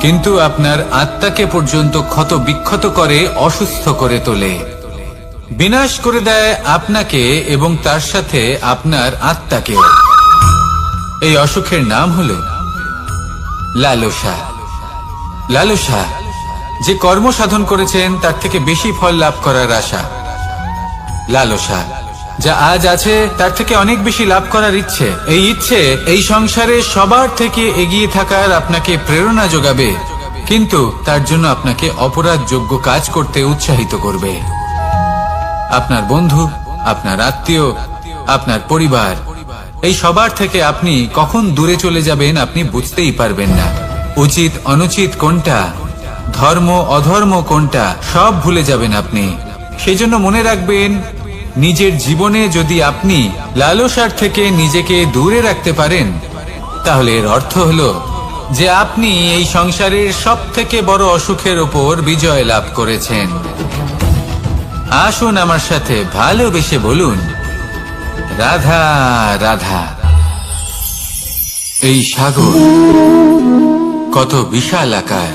কিন্তু আপনার আত্মাকে পর্যন্ত ক্ষত বিক্ষত করে, অসুস্থ করে তোলে, বিনাশ করে দেয় আপনাকে এবং তার সাথে আপনার আত্মাকেও। এই অসুখের নাম হলো লালসা। লালসা, যে কর্ম সাধন করেছেন তার থেকে বেশি ফল লাভ করার আশা। লালসা, যা আজ আছে তার থেকে অনেক বেশি লাভ করার ইচ্ছে। এই ইচ্ছে এই সংসারে সবার থেকে এগিয়ে থাকার আপনাকে প্রেরণা যোগাবে, কিন্তু তার জন্য আপনাকে অপরাধযোগ্য কাজ করতে উৎসাহিত করবে। আপনার বন্ধু, আপনার আত্মীয়, আপনার পরিবার, এই সবার থেকে আপনি কখন দূরে চলে যাবেন আপনি বুঝতেই পারবেন না। উচিত অনুচিত কোনটা, ধর্ম অধর্ম কোনটা, সব ভুলে যাবেন আপনি। সেজন্য মনে রাখবেন, নিজের জীবনে যদি আপনি লালসার থেকে নিজেকে দূরে রাখতে পারেন, তাহলে এর অর্থ হলো যে আপনি এই সংসারের সব থেকে বড় অসুখের ওপর বিজয় লাভ করেছেন। আসুন আমার সাথে ভালোবেসে বলুন, রাধা রাধা। এই সাগর কত বিশাল আকার,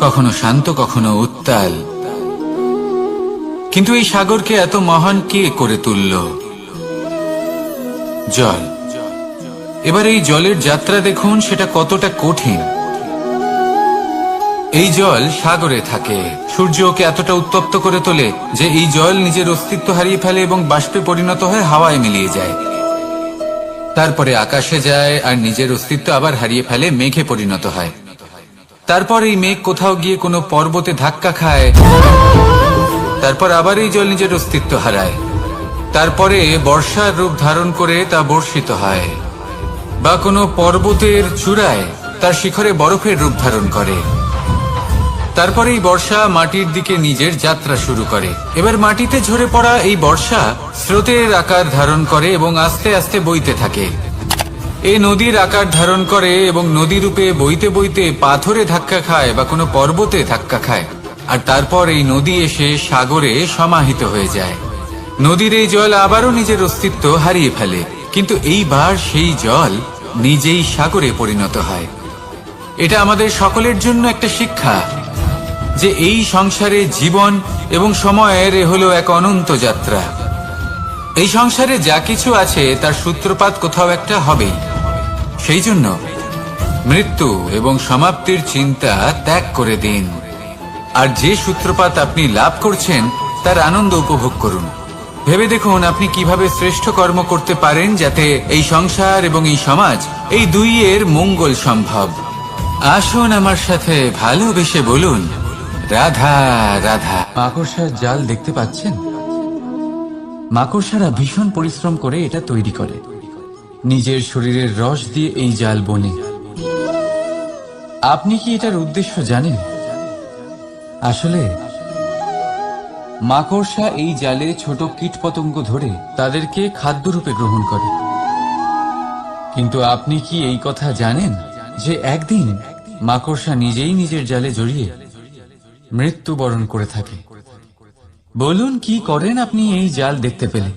কখনো শান্ত কখনো উত্তাল, কিন্তু এই সাগরকে এত মহান কে করে তুলল? জল। এবার এই জলের যাত্রা দেখুন, সেটা কতটা কঠিন। এই জল সাগরে থাকে। সূর্য ওকে এতটা উত্তপ্ত করে তোলে যে এই জল নিজের অস্তিত্ব হারিয়ে ফেলে এবং বাষ্পে পরিণত হয়ে হাওয়ায় মিলিয়ে যায়। তারপরে আকাশে যায় আর নিজের অস্তিত্ব আবার হারিয়ে ফেলে, মেঘে পরিণত হয়। তারপর এই মেঘ কোথাও গিয়ে কোনো পর্বতে ধাক্কা খায়, তারপর আবার এই জল নিজের অস্তিত্ব হারায়। তারপরে বর্ষার রূপ ধারণ করে তা বর্ষিত হয়, বা কোনো পর্বতের চূড়ায় তার শিখরে বরফের রূপ ধারণ করে। তারপরে এই বর্ষা মাটির দিকে নিজের যাত্রা শুরু করে। এবার মাটিতে ঝরে পড়া এই বর্ষা স্রোতের আকার ধারণ করে এবং আস্তে আস্তে বইতে থাকে। এই নদীর আকার ধারণ করে এবং নদী রূপে বইতে বইতে পাথরে ধাক্কা খায় বা কোনো পর্বতে ধাক্কা খায়, আর তারপর এই নদী এসে সাগরে সমাহিত হয়ে যায়। নদীর এই জল আবারও নিজের অস্তিত্ব হারিয়ে ফেলে, কিন্তু এইবার সেই জল নিজেই সাগরে পরিণত হয়। এটা আমাদের সকলের জন্য একটা শিক্ষা যে এই সংসারে জীবন এবং সময়ের এ হলো এক অনন্ত যাত্রা। এই সংসারে যা কিছু আছে তার সূত্রপাত কোথাও একটা হবেই। সেই জন্য মৃত্যু এবং সমাপ্তির চিন্তা ত্যাগ করে দিন, আর যে সূত্রপাত আপনি লাভ করছেন তার আনন্দ উপভোগ করুন। ভেবে দেখুন আপনি কিভাবে শ্রেষ্ঠ কর্ম করতে পারেন যাতে এই সংসার এবং এই সমাজ, এই দুইয়ের মঙ্গল সম্ভব। আসুন আমার সাথে ভালোবেসে বলুন, রাধা রাধা। মাকড়সার জাল দেখতে পাচ্ছেন? মাকড়সারা ভীষণ পরিশ্রম করে এটা তৈরি করে। নিজের শরীরের রস দিয়ে এই জাল বোনে। আপনি কি এটার উদ্দেশ্য জানেন? আসলে মাকড়সা এই জালে ছোট কীটপতঙ্গ ধরে তাদেরকে খাদ্যরূপে গ্রহণ করে। কিন্তু আপনি কি এই কথা জানেন যে একদিন মাকড়সা নিজেই নিজের জালে জড়িয়ে মৃত্যুবরণ করে থাকে? বলুন কি করেন আপনি এই জাল দেখতে পেলে?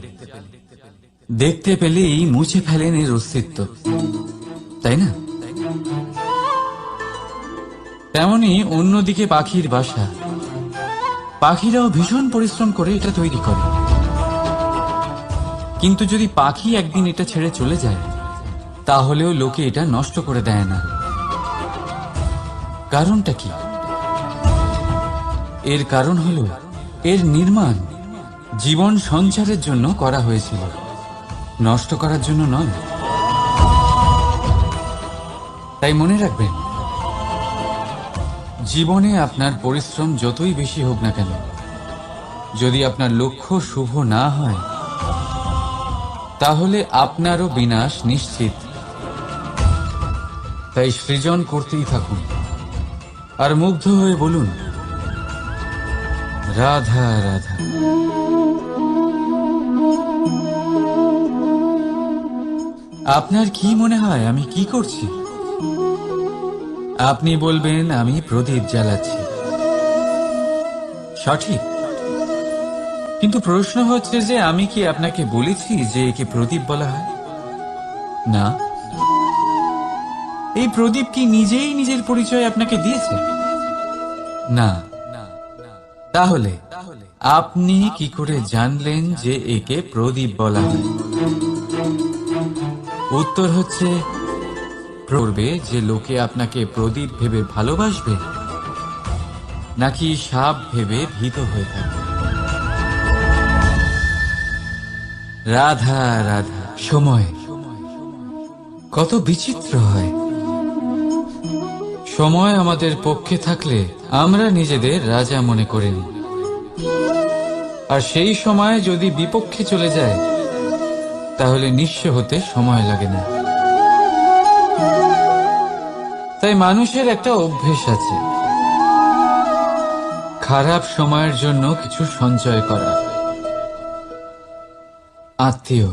দেখতে পেলেই মুছে ফেলেন এর অস্তিত্ব, তাই না? তেমনি অন্যদিকে পাখির বাসা। পাখিরাও ভীষণ পরিশ্রম করে এটা তৈরি করে, কিন্তু যদি পাখি একদিন এটা ছেড়ে চলে যায় তাহলেও লোকে এটা নষ্ট করে দেয় না। কারণটা কি? এর কারণ হলো এর নির্মাণ জীবন সঞ্চারের জন্য করা হয়েছিল, নষ্ট করার জন্য নয়। তাই মনে রাখবেন, জীবনে আপনার পরিশ্রম যতই বেশি হোক না কেন, যদি আপনার লক্ষ্য শুভ না হয় তাহলে আপনারও বিনাশ নিশ্চিত। তাই সৃজন করতেই থাকুন আর মুগ্ধ হয়ে বলুন, রাধা রাধা। আপনার কি মনে হয় আমি কি করছি? আপনি বলবেন আমি প্রদীপ জ্বালাচ্ছি, সঠিক। কিন্তু প্রশ্ন হচ্ছে যে আমি কি আপনাকে বলেছি যে একে প্রদীপ বলা হয়? না। এই প্রদীপ কি নিজেই নিজের পরিচয় আপনাকে দিয়েছে? না। তাহলে আপনি কি করে জানলেন যে একে প্রদীপ বলা হয়? উত্তর হচ্ছে, করবে যে লোকে আপনাকে প্রদীপ ভেবে ভালোবাসবে নাকি সাপ ভেবে ভীত হয়ে থাকবে। রাধা রাধা। সময় কত বিচিত্র হয়। সময় আমাদের পক্ষে থাকলে আমরা নিজেদের রাজা মনে করে নিই, আর সেই সময় যদি বিপক্ষে চলে যায় তাহলে নিঃস্ব হতে সময় লাগে না। তাই মানুষের একটা অভ্যেস আছে, খারাপ সময়ের জন্য কিছু সঞ্চয় করা। আত্মীয়,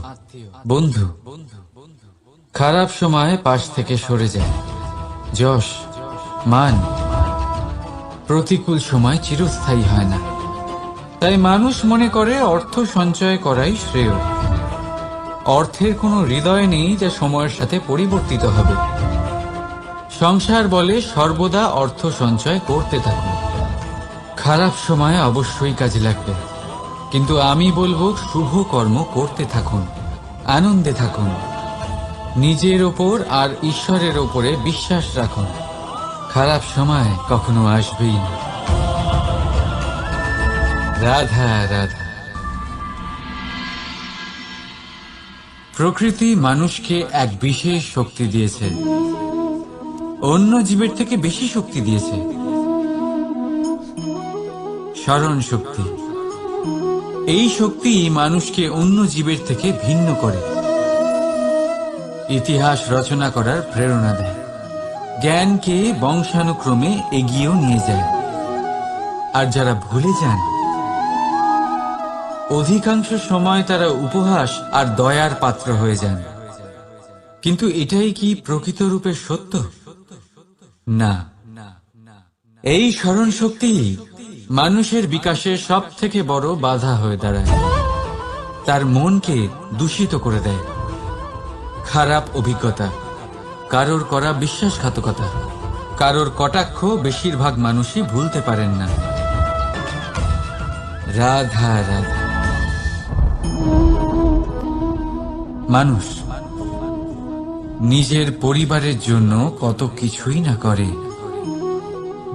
বন্ধু খারাপ সময়ে পাশ থেকে সরে যায়। যশ, মান প্রতিকূল সময় চিরস্থায়ী হয় না। তাই মানুষ মনে করে অর্থ সঞ্চয় করাই শ্রেয়। অর্থের কোনো হৃদয় নেই যা সময়ের সাথে পরিবর্তিত হবে। সংসার বলে সর্বদা অর্থ সঞ্চয় করতে থাকুন। খারাপ সময় অবশ্যই কাজে লাগবে, কিন্তু আমি বলবো শুভ কর্ম করতে থাকুন, আনন্দে থাকুন, নিজের ওপর আর ঈশ্বরের ওপরে বিশ্বাস রাখুন। খারাপ সময় কখনো আসবেই না। রাধা রাধা। প্রকৃতি মানুষকে এক বিশেষ শক্তি দিয়েছে, অন্য জীবের থেকে বেশি শক্তি দিয়েছে। স্মরণ শক্তি। এই শক্তি মানুষকে অন্য জীবের থেকে ভিন্ন করে, ইতিহাস রচনা করার প্রেরণা দেয়, জ্ঞানকে বংশানুক্রমে এগিয়েও নিয়ে যায়। আর যারা ভুলে যান, অধিকাংশ সময় তারা উপহাস আর দয়ার পাত্র হয়ে যান। কিন্তু এটাই কি প্রকৃত রূপে সত্য? না। এই স্মরণ শক্তি মানুষের বিকাশের সব থেকে বড় বাধা হয়ে দাঁড়ায়, তার মনকে দূষিত করে দেয়। খারাপ অভিজ্ঞতা, কারোর করা বিশ্বাসঘাতকতা, কারোর কটাক্ষ বেশিরভাগ মানুষই ভুলতে পারেন না। রাধা রাধা। মানুষ নিজের পরিবারের জন্য কত কিছুই না করে,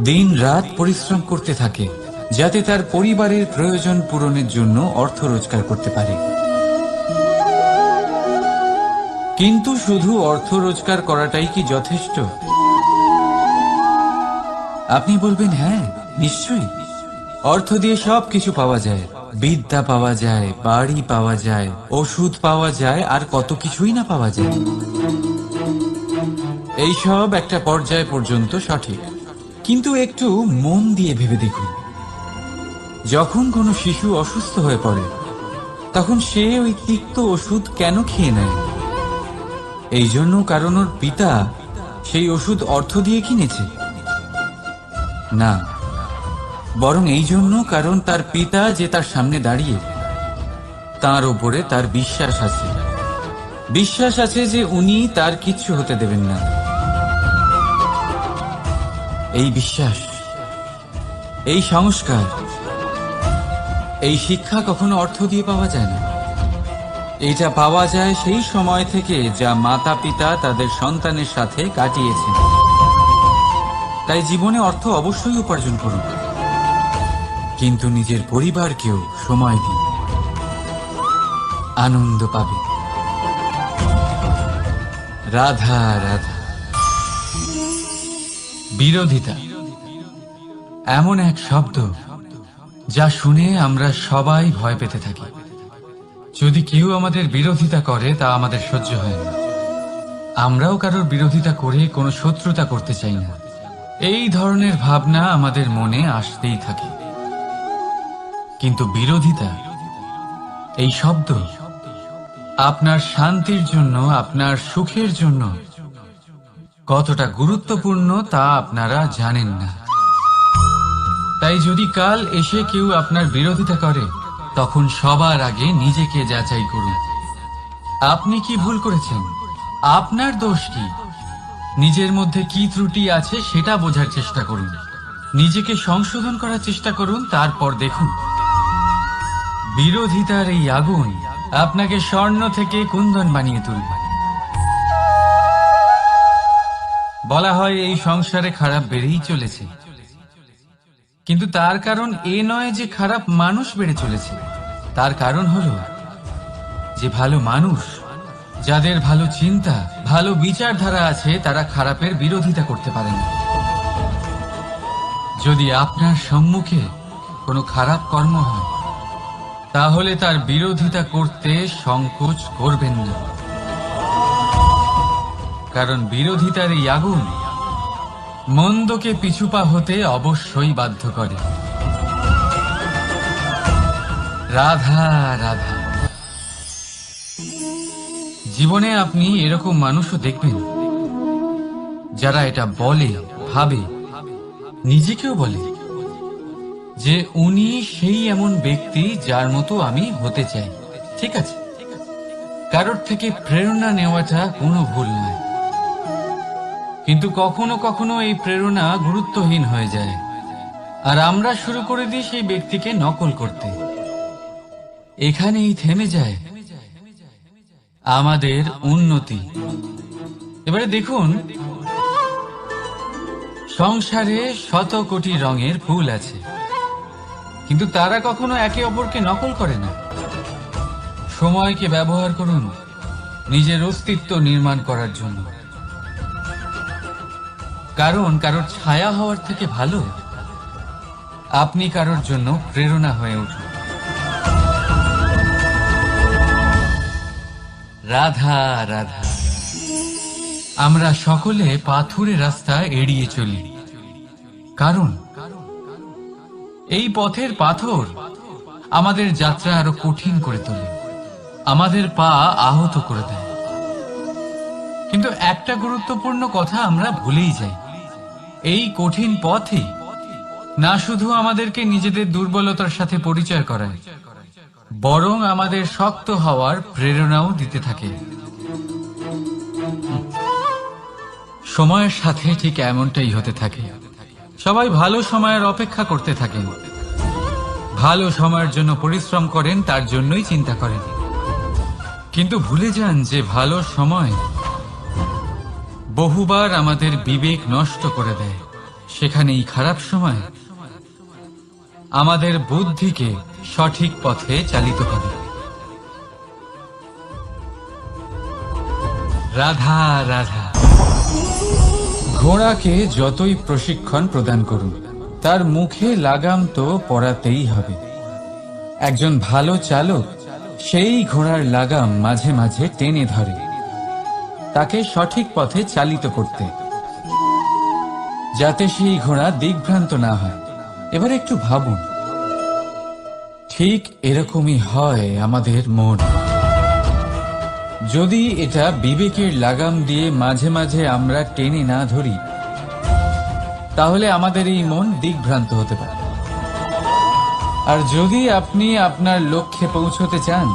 দিন রাত পরিশ্রম করতে থাকে যাতে তার পরিবারের প্রয়োজন পূরণের জন্য অর্থ রোজগার করতে পারে। কিন্তু শুধু অর্থ রোজগার করাটাই কি যথেষ্ট? আপনি বলবেন হ্যাঁ, নিশ্চয়ই। অর্থ দিয়ে সব কিছু পাওয়া যায়, বিদ্যা পাওয়া যায়, বাড়ি পাওয়া যায়, ওষুধ পাওয়া যায়, আর কত কিছুই না পাওয়া যায়। এই সব একটা পর্যায় পর্যন্ত সঠিক, কিন্তু একটু মন দিয়ে ভেবে দেখুন, যখন কোনো শিশু অসুস্থ হয়ে পড়ে তখন সে ওই তিক্ত ওষুধ কেন খেয়ে নেয়? এই জন্য কারণ ওর পিতা সেই ওষুধ অর্থ দিয়ে কিনেছে? না, বরং এই জন্য কারণ তার পিতা যে তার সামনে দাঁড়িয়ে, তার উপরে তার বিশ্বাস আছে। বিশ্বাস আছে যে উনি তার কিচ্ছু হতে দেবেন না। এই বিশ্বাস, এই সংস্কার, এই শিক্ষা কখনো অর্থ দিয়ে পাওয়া যায় না। এটা পাওয়া যায় সেই সময় থেকে যা মাতা পিতা তাদের সন্তানের সাথে কাটিয়েছেন। তাই জীবনে অর্থ অবশ্যই উপার্জন করুন, কিন্তু নিজের পরিবারকেও সময় দিন, আনন্দ পাবে। রাধা রাধা। বিরোধিতা এমন এক শব্দ যা শুনে আমরা সবাই ভয় পেতে থাকি। যদি কেউ আমাদের বিরোধিতা করে তা আমাদের সহ্য হয় না। আমরাও কারোর বিরোধিতা করে কোনো শত্রুতা করতে চাই না। এই ধরনের ভাবনা আমাদের মনে আসতেই থাকে। কিন্তু বিরোধিতা, এই শব্দ আপনার শান্তির জন্য, আপনার সুখের জন্য কতটা গুরুত্বপূর্ণ তা আপনারা জানেন না। তাই যদি কাল এসে কেউ আপনার বিরোধিতা করে, তখন সবার আগে নিজেকে যাচাই করুন। আপনি কি ভুল করেছেন? আপনার দোষ কি? নিজের মধ্যে কি ত্রুটি আছে সেটা বোঝার চেষ্টা করুন, নিজেকে সংশোধন করার চেষ্টা করুন, তারপর দেখুন বিরোধিতার এই আগুন আপনাকে স্বর্ণ থেকে কুন্দন বানিয়ে তুলবে। বলা হয় এই সংসারে খারাপ বেড়েই চলেছে, কিন্তু তার কারণ এ নয় যে খারাপ মানুষ বেড়ে চলেছে। তার কারণ হলো যে ভালো মানুষ, যাদের ভালো চিন্তা, ভালো বিচারধারা আছে, তারা খারাপের বিরোধিতা করতে পারে না। যদি আপনার সম্মুখে কোনো খারাপ কর্ম হয়, তাহলে তার বিরোধিতা করতে সংকোচ করবেন না, কারণ বিরোধিতার এই আগুন মন্দকে পিছুপা হতে অবশ্যই বাধ্য করে। রাধা রাধা। জীবনে আপনি এরকম মানুষও দেখবেন যারা এটা বলে, ভাবে, নিজেকেও বলে যে উনি সেই এমন ব্যক্তি যার মতো আমি হতে চাই। ঠিক আছে, কারোর থেকে প্রেরণা নেওয়াটা কোনো ভুল নয়, কিন্তু কখনো কখনো এই প্রেরণা গুরুত্বহীন হয়ে যায় আর আমরা শুরু করে দিই সেই ব্যক্তিকে নকল করতে। এখানেই থেমে যায় আমাদের উন্নতি। এবারে দেখুন, সংসারে শত কোটি রঙের ফুল আছে, কিন্তু তারা কখনো একে অপরকে নকল করে না। সময়কে ব্যবহার করুন নিজের অস্তিত্ব নির্মাণ করার জন্য, কারণ কারোর ছায়া হওয়ার থেকে ভালো আপনি কারোর জন্য প্রেরণা হয়ে উঠুন। রাধা রাধা। আমরা সকলে পাথুরে রাস্তা এড়িয়ে চলি, কারণ এই পথের পাথর আমাদের যাত্রা আরো কঠিন করে তোলে, আমাদের পা আহত করে দেয়। কিন্তু একটা গুরুত্বপূর্ণ কথা আমরা ভুলেই যাই, এই কঠিন পথই না শুধু আমাদেরকে নিজেদের দুর্বলতার সাথে পরিচয় করায়, বরং আমাদের শক্ত হওয়ার প্রেরণাও দিতে থাকে। সময়ের সাথে ঠিক এমনটাই হতে থাকে। সবাই ভালো সময়ের অপেক্ষা করতে থাকেন, ভালো সময়ের জন্য পরিশ্রম করেন, তার জন্যই চিন্তা করেন, কিন্তু ভুলে যান যে ভালো সময় বহুবার আমাদের বিবেক নষ্ট করে দেয়। সেখানেই খারাপ সময় আমাদের বুদ্ধিকে সঠিক পথে চালিত করে। রাধা রাধা। ঘোড়াকে যতই প্রশিক্ষণ প্রদান করুন, তার মুখে লাগাম তো পরাতেই হবে। একজন ভালো চালক সেই ঘোড়ার লাগাম মাঝে মাঝে টেনে ধরে, তাকে সঠিক পথে চালিত করতে, যাতে সেই ঘোড়া দিকভ্রান্ত না হয়। এবার একটু ভাবুন, ঠিক এরকমই হয় আমাদের মন। যদি এটা বিবেকের লাগাম দিয়ে মাঝে মাঝে আমরা টেনে না ধরি, তাহলে আমাদের এই মন দিকভ্রান্ত হতে পারে। আর যদি আপনি আপনার লক্ষ্যে পৌঁছতে চান,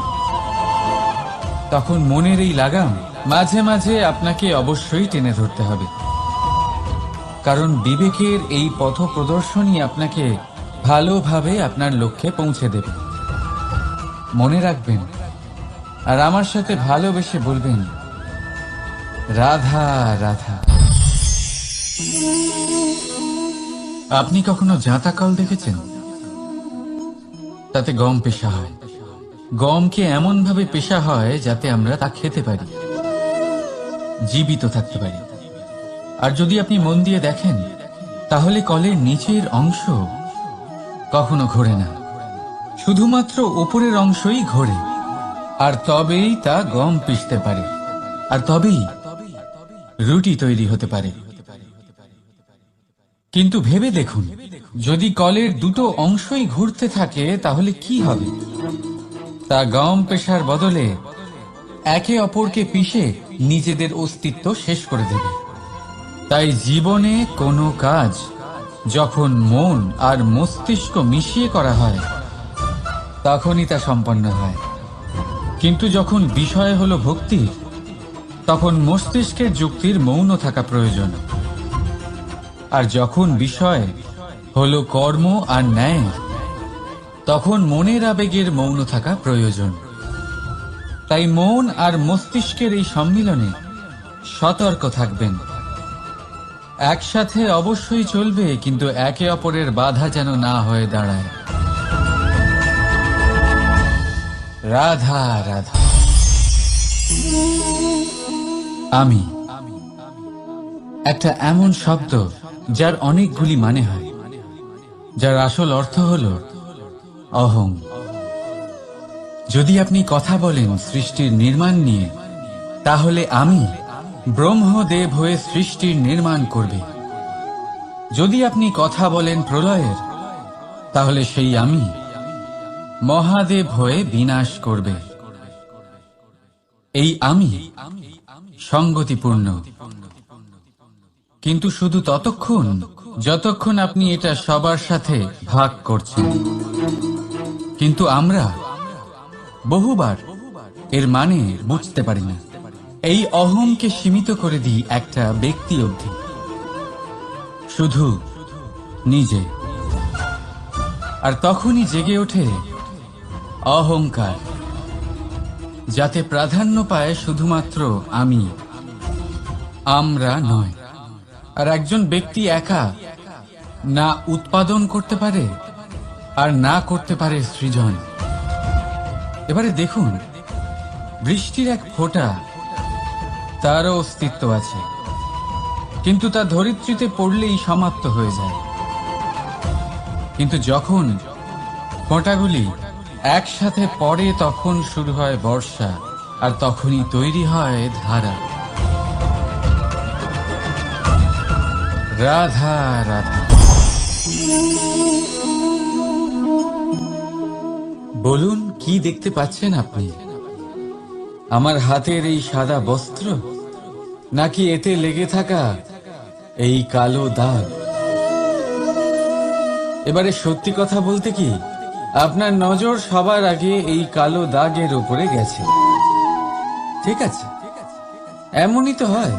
তখন মনের এই লাগাম মাঝে মাঝে আপনাকে অবশ্যই টেনে ধরতে হবে, কারণ বিবেকের এই পথ প্রদর্শনই আপনাকে ভালোভাবে আপনার লক্ষ্যে পৌঁছে দেবে। মনে রাখবেন আর আমার সাথে ভালোবেসে বলবেন, রাধা রাধা। আপনি কখনো জাঁতা কল দেখেছেন? তাতে গম পেশা হয়। গমকে এমন ভাবে পেশা হয় যাতে আমরা তা খেতে পারি, জীবিত থাকতে পারি। আর যদি আপনি মন দিয়ে দেখেন, তাহলে কলের নিচের অংশ কখনো ঘোরে না, শুধুমাত্র উপরের অংশই ঘোরে। আর তবেই তা গম পিষতে পারে, আর তবেই রুটি তৈরি হতে পারে। কিন্তু ভেবে দেখুন, যদি কলের দুটো অংশই ঘুরতে থাকে, তাহলে কি হবে? তা গম পেশার বদলে একে অপরকে পিষে নিজেদের অস্তিত্ব শেষ করে দেবে। তাই জীবনে কোনো কাজ যখন মন আর মস্তিষ্ক মিশিয়ে করা হয় তখনই তা সম্পন্ন হয়, কিন্তু যখন বিষয় হলো ভক্তি, তখন মস্তিষ্কের যুক্তির মৌন থাকা প্রয়োজন। আর যখন বিষয় হলো কর্ম আর ন্যায়, তখন মনের আবেগের মৌন থাকা প্রয়োজন। তাই মন আর মস্তিষ্কের এই সম্মিলনে সতর্ক থাকবেন। একসাথে অবশ্যই চলবে, কিন্তু একে অপরের বাধা যেন না হয়ে দাঁড়ায়। রাধা রাধা। আমি একটা এমন শব্দ যার অনেকগুলি মানে হয়, যার আসল অর্থ হল অহং। যদি আপনি কথা বলেন সৃষ্টির নির্মাণ নিয়ে, তাহলে আমি ব্রহ্মদেব হয়ে সৃষ্টির নির্মাণ করবে। যদি আপনি কথা বলেন প্রলয়ের, তাহলে সেই আমি মহাদেব হয়ে বিনাশ করবে। এই আমি সঙ্গতিপূর্ণ, কিন্তু শুধু ততক্ষণ যতক্ষণ আপনি এটা সবার সাথে ভাগ করছেন। কিন্তু আমরা বহুবার এর মানে বুঝতে পারি না। এই অহংকে সীমিত করে দিই একটা ব্যক্তি অবধি, শুধু নিজে। আর তখনই জেগে ওঠে অহংকার, যাতে প্রাধান্য পায় শুধুমাত্র আমি, আমরা নয়। আর একজন ব্যক্তি একা না উৎপাদন করতে পারে আর না করতে পারে সৃজন। এবারে দেখুন, বৃষ্টির এক ফোঁটা, তারও অস্তিত্ব আছে, কিন্তু তা ধরিত্রীতে পড়লেই সমাপ্ত হয়ে যায়। কিন্তু যখন ফোঁটাগুলি একসাথে পড়ে, তখন শুরু হয় বর্ষা, আর তখনই তৈরি হয় ধারা। রাধা রাধা। বলুন, কি দেখতে পাচ্ছেন আপনি? আমার হাতের এই সাদা বস্ত্র, নাকি এতে লেগে থাকা এই কালো দাগ? এবারে সত্যি কথা বলতে কি, আপনার নজর সবার আগে এই কালো দাগের উপরে গেছে। ঠিক আছে, এমনই তো হয়।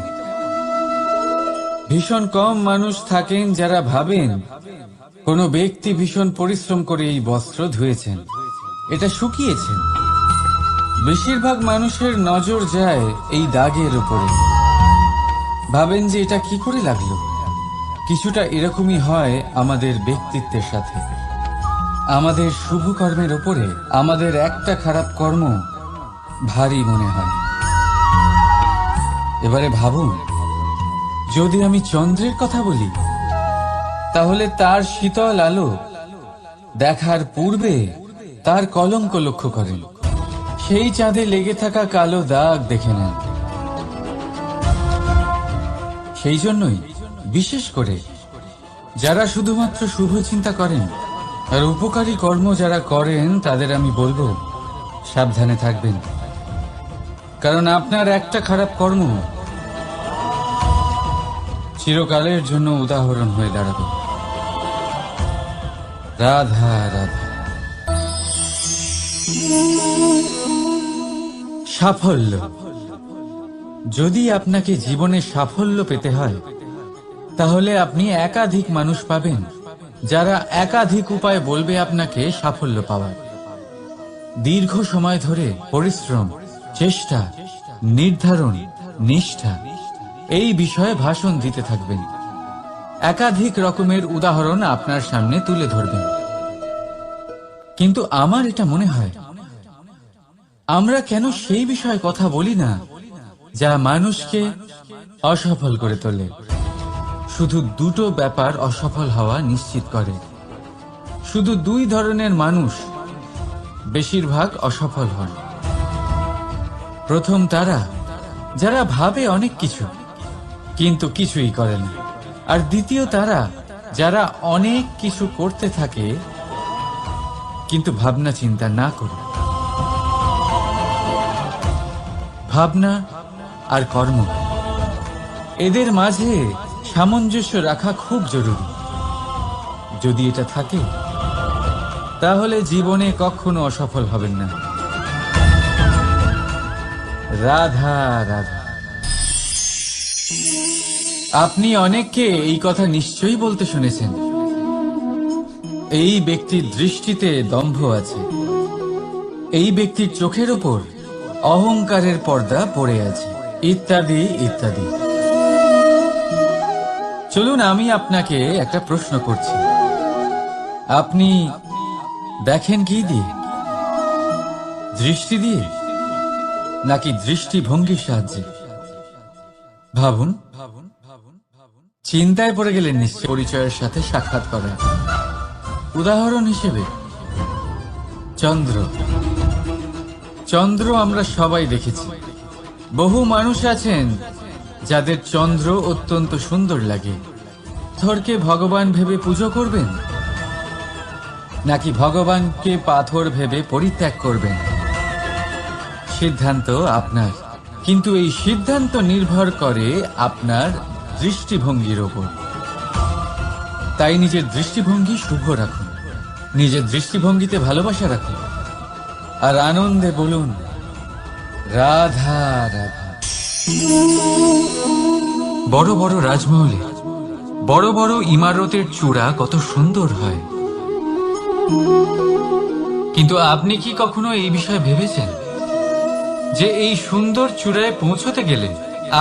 ভীষণ কম মানুষ থাকেন যারা ভাবেন কোনো ব্যক্তি ভীষণ পরিশ্রম করে এই বস্ত্র ধুয়েছেন, এটা শুকিয়েছেন। বেশিরভাগ মানুষের নজর যায় এই দাগের উপরে, ভাবেন যে এটা কি করে লাগলো। কিছুটা এরকমই হয় আমাদের ব্যক্তিত্বের সাথে। আমাদের শুভ কর্মের উপরে আমাদের একটা খারাপ কর্ম ভারী মনে হয়। এবারে ভাবুন, যদি আমি চন্দ্রের কথা বলি, তাহলে তার শীতল আলো দেখার পূর্বে তার কলঙ্ক লক্ষ্য করেন, সেই চাঁদে লেগে থাকা কালো দাগ দেখে নেন। সেই জন্যই বিশেষ করে যারা শুধুমাত্র শুভ চিন্তা করেন আর উপকারী কর্ম যারা করেন, তাদের আমি বলবো সাবধানে থাকবেন। কারণ আপনার একটা খারাপ কর্ম চিরকালের জন্য উদাহরণ হয়ে দাঁড়াবে। রাধা রাধা। সাফল্য। যদি আপনাকে জীবনে সাফল্য পেতে হয়, তাহলে আপনি একাধিক মানুষ পাবেন যারা একাধিক উপায় বলবে আপনাকে সাফল্য পাওয়ার। দীর্ঘ সময় ধরে পরিশ্রম, চেষ্টা, নির্ধারণ, নিষ্ঠা, এই বিষয়ে ভাষণ দিতে থাকবেন। একাধিক রকমের উদাহরণ আপনার সামনে তুলে ধরবেন। কিন্তু আমার এটা মনে হয়, আমরা কেন সেই বিষয়ে কথা বলি না যা মানুষকে অসফল করে তোলে? শুধু দুটো ব্যাপার অসফল হওয়া নিশ্চিত করে। শুধু দুই ধরনের মানুষ বেশিরভাগ অসফল হন। প্রথম তারা যারা ভাবে অনেক কিছু কিন্তু কিছুই করে না। আর দ্বিতীয় তারা যারা অনেক কিছু করতে থাকে কিন্তু ভাবনা চিন্তা না করে। ভাবনা আর কর্ম, এদের মাঝে সামঞ্জস্য রাখা খুব জরুরি। যদি এটা থাকে তাহলে জীবনে কখনো অসফল হবেন না। রাধা রাধা। আপনি অনেককে এই কথা নিশ্চয়ই বলতে শুনেছেন, এই ব্যক্তির দৃষ্টিতে দম্ভ আছে, এই ব্যক্তির চোখের ওপর অহংকারের পর্দা পড়ে আছে, ইত্যাদি ইত্যাদি। চলুন আমি আপনাকে একটা প্রশ্ন করছি, আপনি দেখেন কি দিয়ে? দৃষ্টি দিয়ে নাকি দৃষ্টিভঙ্গির সাহায্যে? ভাবুন। চিন্তায় পড়ে গেলেন নিশ্চয় পরিচয়ের সাথে সাক্ষাৎ করা। উদাহরণ হিসেবে চন্দ্র। চন্দ্র আমরা সবাই দেখেছি। বহু মানুষ আছেন যাদের চন্দ্র অত্যন্ত সুন্দর লাগে। পাথরকে ভগবান ভেবে পুজো করবেন নাকি ভগবানকে পাথর ভেবে পরিত্যাগ করবেন? সিদ্ধান্ত আপনার, কিন্তু এই সিদ্ধান্ত নির্ভর করে আপনার দৃষ্টিভঙ্গির ওপর। তাই নিজের দৃষ্টিভঙ্গি শুভ রাখুন, নিজের দৃষ্টিভঙ্গিতে ভালোবাসা রাখুন, আর আনন্দে বলুন রাধা রাধা। বড় বড় রাজমহলে বড় বড় ইমারতের চূড়া কত সুন্দর হয়, কিন্তু আপনি কি কখনো এই বিষয়ে ভেবেছেন যে এই সুন্দর চূড়ায় পৌঁছতে গেলে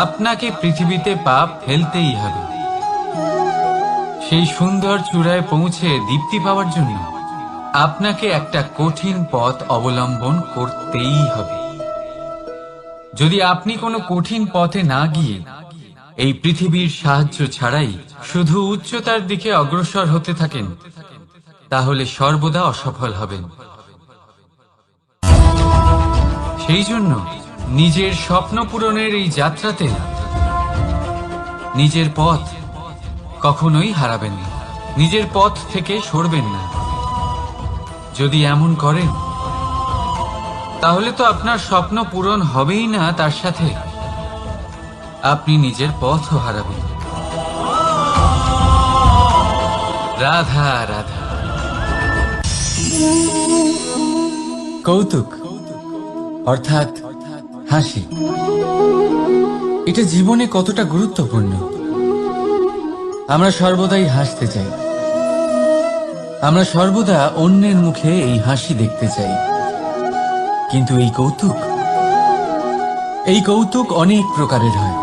আপনাকে পৃথিবীতে পা ফেলতেই হবে? সেই সুন্দর চূড়ায় পৌঁছে দীপ্তি পাওয়ার জন্য আপনাকে একটা কঠিন পথ অবলম্বন করতেই হবে। যদি আপনি কোনো কঠিন পথে না গিয়ে এই পৃথিবীর সাহায্য ছাড়াই শুধু উচ্চতার দিকে অগ্রসর হতে থাকেন, তাহলে সর্বদা অসফল হবেন। সেই জন্য নিজের স্বপ্ন পূরণের এই যাত্রাতে নিজের পথ কখনোই হারাবেন না, নিজের পথ থেকে সরবেন না। যদি এমন করেন তাহলে তো আপনার স্বপ্ন পূরণ হবেই না, তার সাথে আপনি নিজের পথও হারাবেন। রাধা রাধা। কৌতুক অর্থাৎ হাসি, এটা জীবনে কতটা গুরুত্বপূর্ণ। আমরা সর্বদাই হাসতে চাই, আমরা সর্বদা অন্যের মুখে এই হাসি দেখতে চাই। কিন্তু এই কৌতুক অনেক প্রকারের হয়,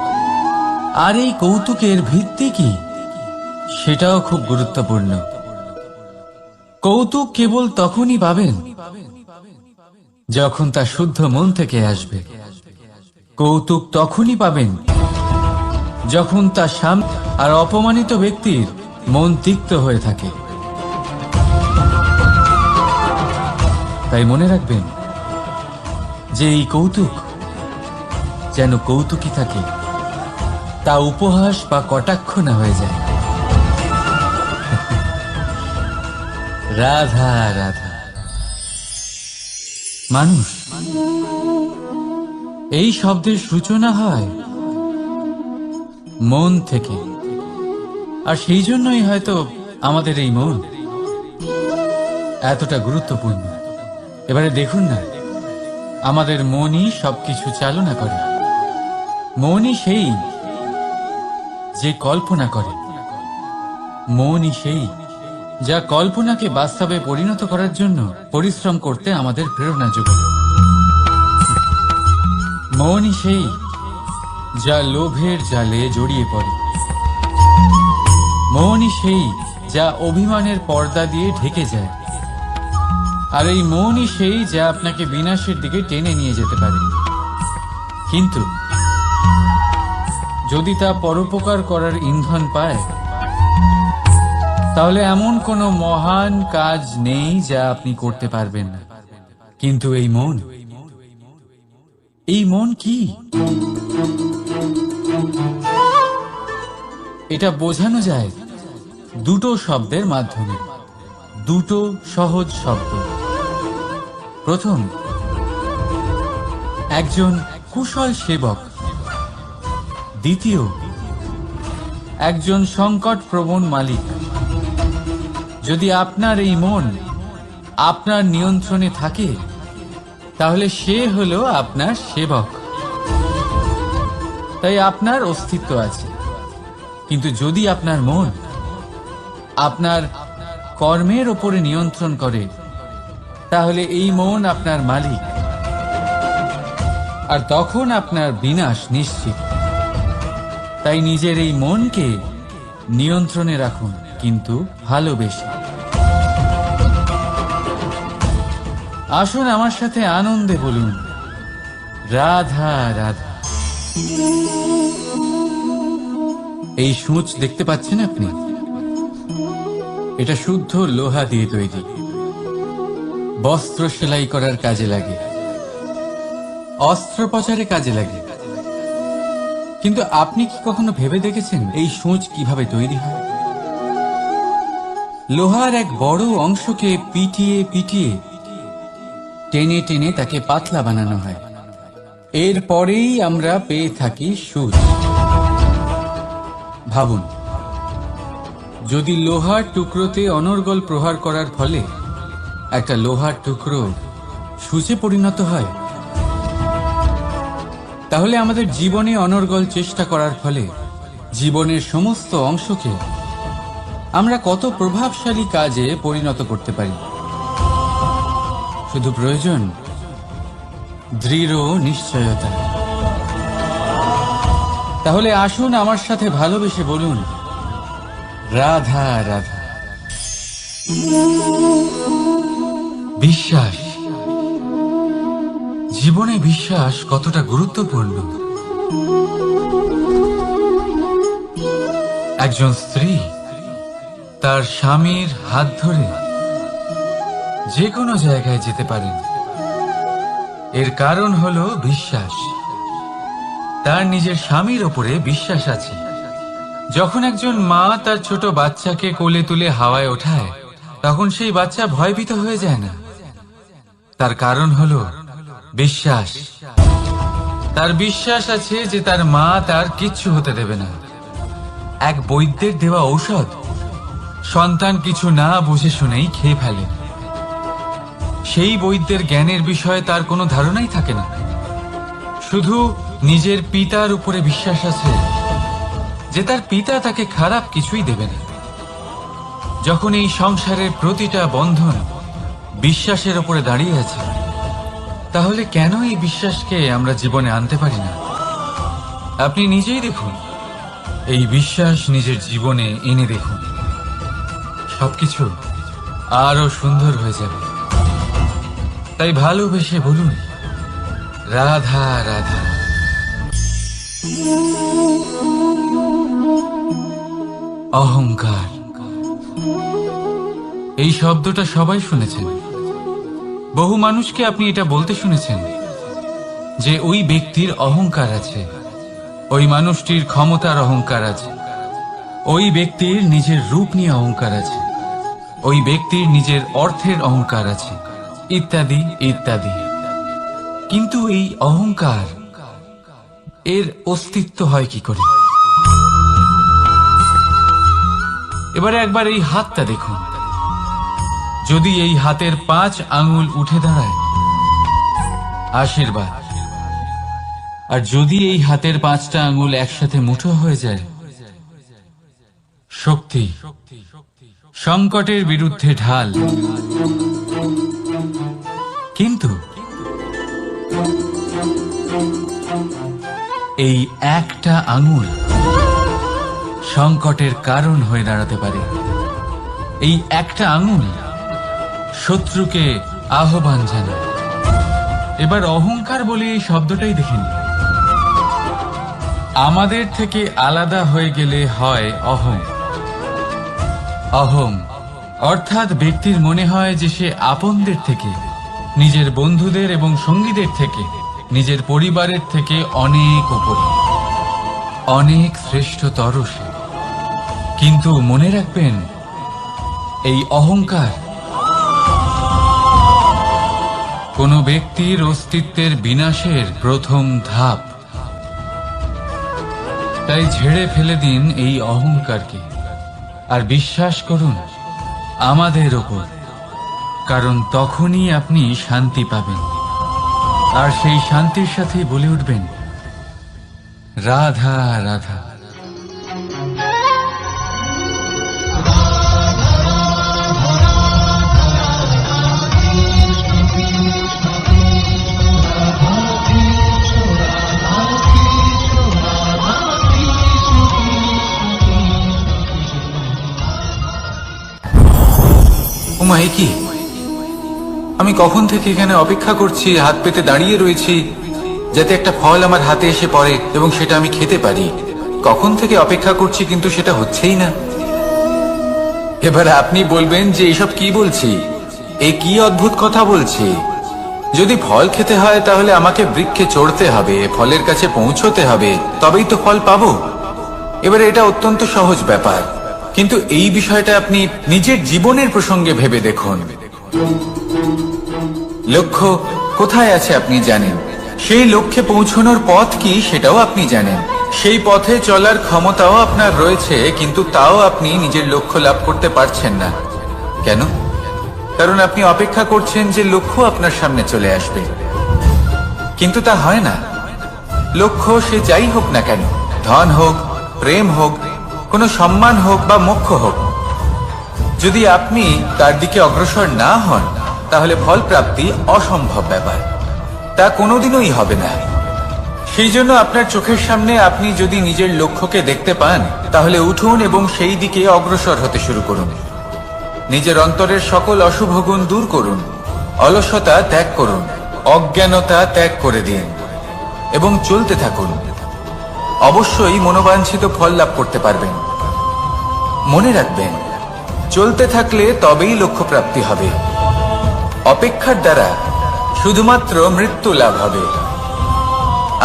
আর এই কৌতুকের ভিত্তি কি সেটাও খুব গুরুত্বপূর্ণ। কৌতুক কেবল তখনই পাবেন যখন তা শুদ্ধ মন থেকে আসবে। কৌতুক তখনই পাবেন যখন তা সামনে আর অপমানিত ব্যক্তির মন তিক্ত হয়ে থাকে। তাই মনে রাখবেন যে এই কৌতুক যেন কৌতুকই থাকে, তা উপহাস বা কটাক্ষ না হয়ে যায়। রাধা রাধা। মানুষ, এই শব্দের সূচনা হয় মন থেকে, আর সেই জন্যই হয়তো আমাদের এই মন এতটা গুরুত্বপূর্ণ। এবারে দেখুন না, আমাদের মনই সবকিছু চালনা করে। মনই সেই যে কল্পনা করে, মনই সেই যা কল্পনাকে বাস্তবে পরিণত করার জন্য পরিশ্রম করতে আমাদের প্রেরণা যোগায়। মনই সেই যা লোভের জালে জড়িয়ে পড়ে। মনই সেই যা অভিমানের পর্দা দিয়ে ঢেকে যায়। আর এই মনই সেই যা আপনাকে বিনাশের দিকে টেনে নিয়ে যেতে পারে। কিন্তু যদি তা পরোপকার করার ইন্ধন পায়, তাহলে এমন কোনো মহান কাজ নেই যা আপনি করতে পারবেন না। কিন্তু এই মন কি? এটা বোঝানো যায় দুটো শব্দের মাধ্যমে, দুটো সহজ শব্দ। প্রথম, একজন কুশল সেবক। দ্বিতীয়, একজন সংকট প্রবণ মালিক। যদি আপনার এই মন আপনার নিয়ন্ত্রণে থাকে, তাহলে সে হলো আপনার সেবক। তাই আপনার অস্তিত্ব আছে। কিন্তু যদি আপনার মন আপনার কর্মের ওপরে নিয়ন্ত্রণ করে, তাহলে এই মন আপনার মালিক, আর তখন আপনার বিনাশ নিশ্চিত। তাই নিজের এই মনকে নিয়ন্ত্রণে রাখুন, কিন্তু ভালোবেসে। আসুন আমার সাথে আনন্দে বলুন, রাধা রাধা। এই সূঁচ দেখতে পাচ্ছেন আপনি? এটা শুদ্ধ লোহা দিয়ে তৈরি। বস্ত্র সেলাই করার কাজে লাগে, অস্ত্রোপচারে কাজে লাগে। কিন্তু আপনি কি কখনো ভেবে দেখেছেন এই সূঁচ কিভাবে তৈরি হয়? লোহার এক বড় অংশকে পিটিয়ে পিটিয়ে টেনে টেনে তাকে পাতলা বানানো হয়। এরপরেই আমরা পেয়ে থাকি সূঁচ। ভাবুন, যদি লোহার টুকরোতে অনর্গল প্রহার করার ফলে একটা লোহার টুকরো সূঁচে পরিণত হয়, তাহলে আমাদের জীবনে অনর্গল চেষ্টা করার ফলে জীবনের সমস্ত অংশকে আমরা কত প্রভাবশালী কাজে পরিণত করতে পারি। শুধু প্রয়োজন দৃঢ় নিশ্চয়তা। তাহলে আসুন আমার সাথে ভালোবেসে বলুন, রাধা রাধা। বিশ্বাস, জীবনে বিশ্বাস কতটা গুরুত্বপূর্ণ। একজন স্ত্রী তার স্বামীর হাত ধরে যে কোনো জায়গায় যেতে পারেন। এর কারণ হলো বিশ্বাস। তার নিজের স্বামীর ওপরে বিশ্বাস আছে। যখন একজন মা তার ছোট বাচ্চাকে কোলে তুলে হাওয়ায় ওঠায়, তখন সেই বাচ্চা ভয়ভীত হয়ে যায় না। তার কারণ হলো বিশ্বাস। তার বিশ্বাস আছে যে তার মা তার কিচ্ছু হতে দেবে না। এক বৈদ্যের দেওয়া ঔষধ সন্তান কিছু না বুঝে শুনেই খেয়ে ফেলে। সেই বৈদ্যের জ্ঞানের বিষয়ে তার কোনো ধারণাই থাকে না। শুধু নিজের পিতার উপরে বিশ্বাস আছে যে তার পিতা তাকে খারাপ কিছুই দেবে না। যখন এই সংসারের প্রতিটা বন্ধন বিশ্বাসের উপরে দাঁড়িয়ে আছে, তাহলে কেন এই বিশ্বাসকে আমরা জীবনে আনতে পারি না? আপনি নিজেই দেখুন, এই বিশ্বাস নিজের জীবনে এনে দেখুন, সবকিছু আরো সুন্দর হয়ে যাবে। তাই ভালোবেসে বলুন, রাধা রাধা। অহংকার, এই শব্দটা সবাই শুনেছেন। বহু মানুষকে আপনি এটা বলতে শুনেছেন যে ওই ব্যক্তির অহংকার আছে, ওই মানুষটির ক্ষমতার অহংকার আছে, ওই ব্যক্তির নিজের রূপ নিয়ে অহংকার আছে, ওই ব্যক্তির নিজের অর্থের অহংকার আছে, ইত্যাদি ইত্যাদি। কিন্তু এই অহংকার, এর অস্তিত্ব হয় কি করে? এবারে একবার এই হাতটা দেখুন। যদি এই হাতের 5 আঙ্গুল উঠে দাঁড়ায়, আশীর্বাদ। আর যদি এই হাতের 5টা আঙ্গুল একসাথে মুঠো হয়ে যায়, শক্তি। সংকটের বিরুদ্ধে ঢাল। কিন্তু এই একটা আঙ্গুল সংকটের কারণ হয়ে দাঁড়াতে পারে। এই একটা আঙ্গুল শত্রুকে আহ্বান জানায়। এবার অহংকার বলে এই শব্দটাই দেখেন। আমাদের থেকে আলাদা হয়ে গেলে হয় অহং। অহং অর্থাৎ ব্যক্তির মনে হয় যে সে আপনদের থেকে, নিজের বন্ধুদের এবং সঙ্গীদের থেকে, নিজের পরিবারের থেকে অনেক উপরে, অনেক শ্রেষ্ঠতর সে। কিন্তু মনে রাখবেন, এই অহংকার কোনো ব্যক্তির অস্তিত্বের বিনাশের প্রথম ধাপ। তাই ঝেড়ে ফেলে দিন এই অহংকারকে আর বিশ্বাস করুন আমাদের ওপর, কারণ তখনই আপনি শান্তি পাবেন। আর সেই শান্তির সাথেই বলে উঠবেন, রাধা রাধা। ওমা, এ কি? আমি কখন থেকে এখানে অপেক্ষা করছি, হাত পেতে দাঁড়িয়ে রয়েছি যাতে একটা ফল আমার হাতে এসে পড়ে এবং সেটা আমি খেতে পারি। কখন থেকে অপেক্ষা করছি, কিন্তু সেটা হচ্ছেই না। এবার আপনি বলবেন যে এসব কি বলছি, এই কি অদ্ভুত কথা বলছি। যদি ফল খেতে হয় তাহলে আমাকে বৃক্ষে চড়তে হবে, ফলের কাছে পৌঁছতে হবে, তবেই তো ফল পাবো। এবারে এটা অত্যন্ত সহজ ব্যাপার, কিন্তু এই বিষয়টা আপনি নিজের জীবনের প্রসঙ্গে ভেবে দেখুন। লক্ষ্য কোথায় আছে আপনি জানেন, সেই লক্ষ্যে পৌঁছানোর পথ কি সেটাও আপনি জানেন, সেই পথে চলার ক্ষমতাও আপনার রয়েছে, কিন্তু তাও আপনি নিজের লক্ষ্য লাভ করতে পারছেন না। কেন? কারণ আপনি অপেক্ষা করছেন যে লক্ষ্য আপনার সামনে চলে আসবে, কিন্তু তা হয় না। লক্ষ্য সে যাই হোক না কেন, ধন হোক, প্রেম হোক, কোনো সম্মান হোক বা মোক্ষ হোক, যদি আপনি তার দিকে অগ্রসর না হন তাহলে ফল প্রাপ্তি অসম্ভব ব্যাপার, তা কোনোদিনই হবে না। সেই জন্য আপনার চোখের সামনে আপনি যদি নিজের লক্ষ্যকে দেখতে পান তাহলে উঠুন এবং সেই দিকে অগ্রসর হতে শুরু করুন। নিজের অন্তরের সকল অশুভ গুণ দূর করুন, অলসতা ত্যাগ করুন, অজ্ঞানতা ত্যাগ করে দিন এবং চলতে থাকুন। অবশ্যই মনোবাঞ্ছিত ফল লাভ করতে পারবেন। মনে রাখবেন, চলতে থাকলে তবেই লক্ষ্য প্রাপ্তি হবে। অপেক্ষার দ্বারা শুধুমাত্র মৃত্যু লাভ হবে।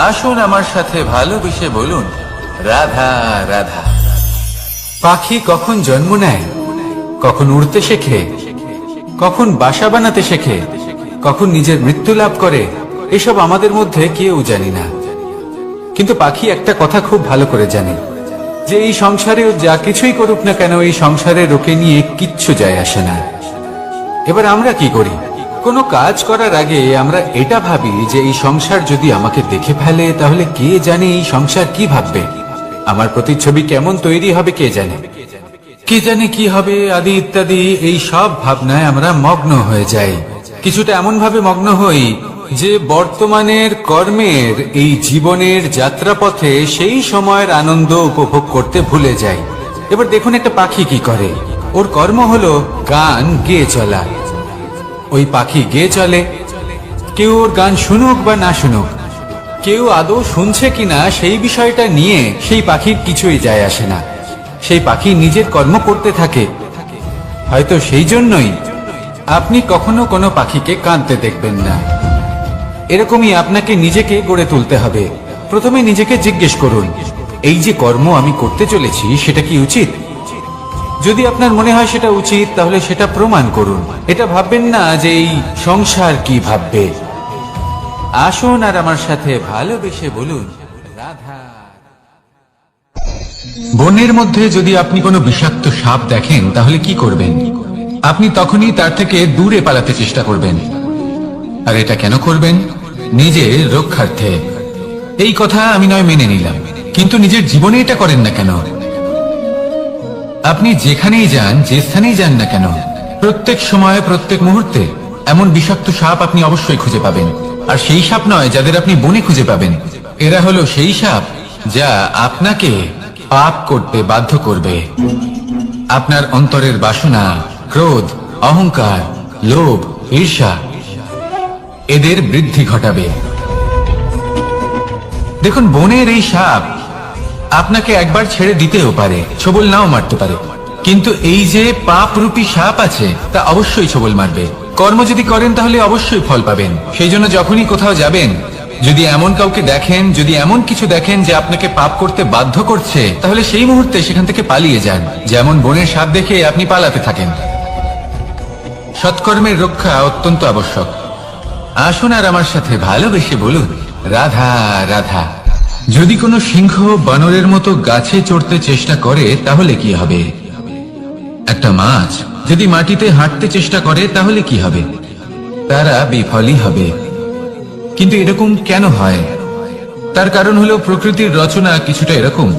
আসুন আমার সাথে ভালোবেসে বলুন, রাধা রাধা। পাখি কখন জন্ম নেয়, কখন উড়তে শেখে, কখন বাসা বানাতে শেখে, কখন নিজের মৃত্যু লাভ করে, এসব আমাদের মধ্যে কেউ জানি না। কিন্তু পাখি একটা কথা খুব ভালো করে জানে, যে এই সংসারে যা কিছুই করুক না কেন, এই সংসারে ওকে নিয়ে কিচ্ছু যায় আসে না। এবার আমরা কি করি? কোনো কাজ করার আগে আমরা এটা ভাবি যে এই সংসার যদি আমাকে দেখে ফেলে তাহলে কে জানে এই সংসার কি ভাববে, আমার প্রতিচ্ছবি কেমন তৈরি হবে কে জানে, কে জানে কি হবে আদি ইত্যাদি। এই সব ভাবনায় আমরা মগ্ন হয়ে যাই। কিছুটা এমন ভাবে মগ্ন হই যে বর্তমানের কর্মের এই জীবনের যাত্রাপথে সেই সময়ের আনন্দ উপভোগ করতে ভুলে যাই। এবার দেখুন একটা পাখি কি করে, ওর কর্ম হলো গান গেয়ে চলা। ওই পাখি গেয়ে চলে, কেউ ওর গান শুনুক বা না শুনুক, কেউ আদৌ শুনছে কিনা সেই বিষয়টা নিয়ে সেই পাখির কিছুই যায় আসে না। সেই পাখি নিজের কর্ম করতে থাকে। হয়তো সেই জন্যই আপনি কখনো কোনো পাখিকে কাঁদতে দেখবেন না। এরকমই আপনাকে নিজেকে গড়ে তুলতে হবে। প্রথমে নিজেকে জিজ্ঞেস করুন, এই যে কর্ম আমি করতে চলেছি সেটা কি উচিত? যদি আপনার মনে হয় সেটা উচিত তাহলে সেটা প্রমাণ করুন। এটা ভাববেন না যে এই সংসার কি ভাববে। আসুন আর আমার সাথে ভালোবেসে বলুন, রাধা। বনের মধ্যে যদি আপনি কোনো বিষাক্ত সাপ দেখেন তাহলে কি করবেন? আপনি তখনই তার থেকে দূরে পালাতে চেষ্টা করবেন। আর এটা কেন করবেন? নিজের রক্ষার্থে। এই কথা আমি নয় মেনে নিলাম, কিন্তু নিজের জীবনে এটা করেন না কেন? আপনি যেখানেই যান, যে স্থানেই যান না কেন, প্রত্যেক সময়ে প্রত্যেক মুহূর্তে এমন বিষাক্ত সাপ আপনি অবশ্যই খুঁজে পাবেন। আর সেই সাপ নয় যাদের আপনি বনে খুঁজে পাবেন, এরা হলো সেই সাপ যা আপনাকে পাপ করতে বাধ্য করবে। আপনার অন্তরের বাসনা, ক্রোধ, অহংকার, লোভ, ঈর্ষা এদের বৃদ্ধি ঘটাবে। দেখুন, বনের এই সাপ আপনাকে একবার ছেড়ে দিতেও পারে, ছোবল নাও মারতে পারে, কিন্তু এই যে পাপরূপী সাপ আছে তা অবশ্যই ছোবল মারবে। কর্ম যদি করেন তাহলে অবশ্যই ফল পাবেন। সেই জন্য যখনই কোথাও যাবেন, যদি এমন কাউকে দেখেন, যদি এমন কিছু দেখেন যে আপনাকে পাপ করতে বাধ্য করছে, তাহলে সেই মুহূর্তে সেখান থেকে পালিয়ে যান। যেমন বনের সাপ দেখে আপনি পালাতে থাকেন। সৎকর্মের রক্ষা অত্যন্ত আবশ্যক। আসুন আর আমার সাথে ভালোবেসে বলুন, রাধা রাধা। যদি কোনো সিংহ বানরের মতো গাছে চড়তে চেষ্টা করে তাহলে কি হবে? একটা মাছ যদি মাটিতে হাঁটতে চেষ্টা করে তাহলে কি হবে? তারা বিফলই হবে। কিন্তু এরকম কেন হয়? তার কারণ হলো প্রকৃতির রচনা কিছুটা এরকম।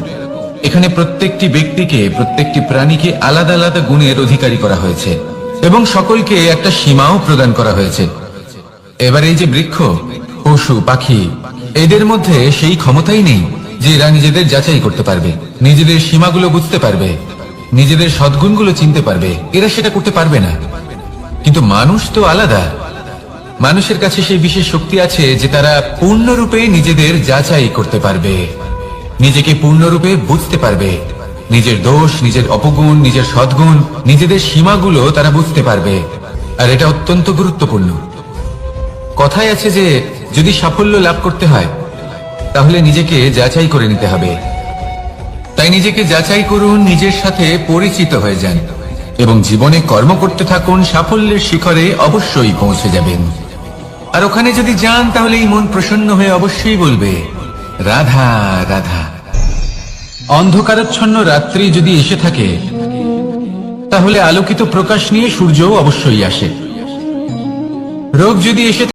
এখানে প্রত্যেকটি ব্যক্তিকে, প্রত্যেকটি প্রাণীকে আলাদা আলাদা গুণের অধিকারী করা হয়েছে এবং সকলকে একটা সীমাও প্রদান করা হয়েছে। এবার এই যে বৃক্ষ, পশু, পাখি, এদের মধ্যে সেই ক্ষমতাই নেই যে এরা নিজেদের যাচাই করতে পারবে, নিজেদের সীমাগুলো বুঝতে পারবে, নিজেদের সদ্গুণগুলো চিনতে পারবে। এরা সেটা করতে পারবে না। কিন্তু মানুষ তো আলাদা। মানুষের কাছে সেই বিশেষ শক্তি আছে যে তারা পূর্ণরূপে নিজেদের যাচাই করতে পারবে, নিজেকে পূর্ণরূপে বুঝতে পারবে, নিজের দোষ, নিজের অপগুণ, নিজের সদ্গুণ, নিজেদের সীমাগুলো তারা বুঝতে পারবে। আর এটা অত্যন্ত গুরুত্বপূর্ণ। কথায় আছে যে যদি সাফল্য লাভ করতে হয় তাহলে নিজেকে যাচাই করে নিতে হবে। তাই নিজেকে যাচাই করুন, নিজের সাথে পরিচিত হয়ে যান এবং জীবনে কর্ম করতে থাকুন। সাফল্যের শিখরে অবশ্যই পৌঁছে যাবেন। আর ওখানে যদি যান তাহলে এই মন প্রসন্ন হয়ে অবশ্যই বলবে, রাধা রাধা। অন্ধকারাচ্ছন্ন রাত্রি যদি এসে থাকে তাহলে আলোকিত প্রকাশ নিয়ে সূর্যও অবশ্যই আসে। রোগ যদি এসে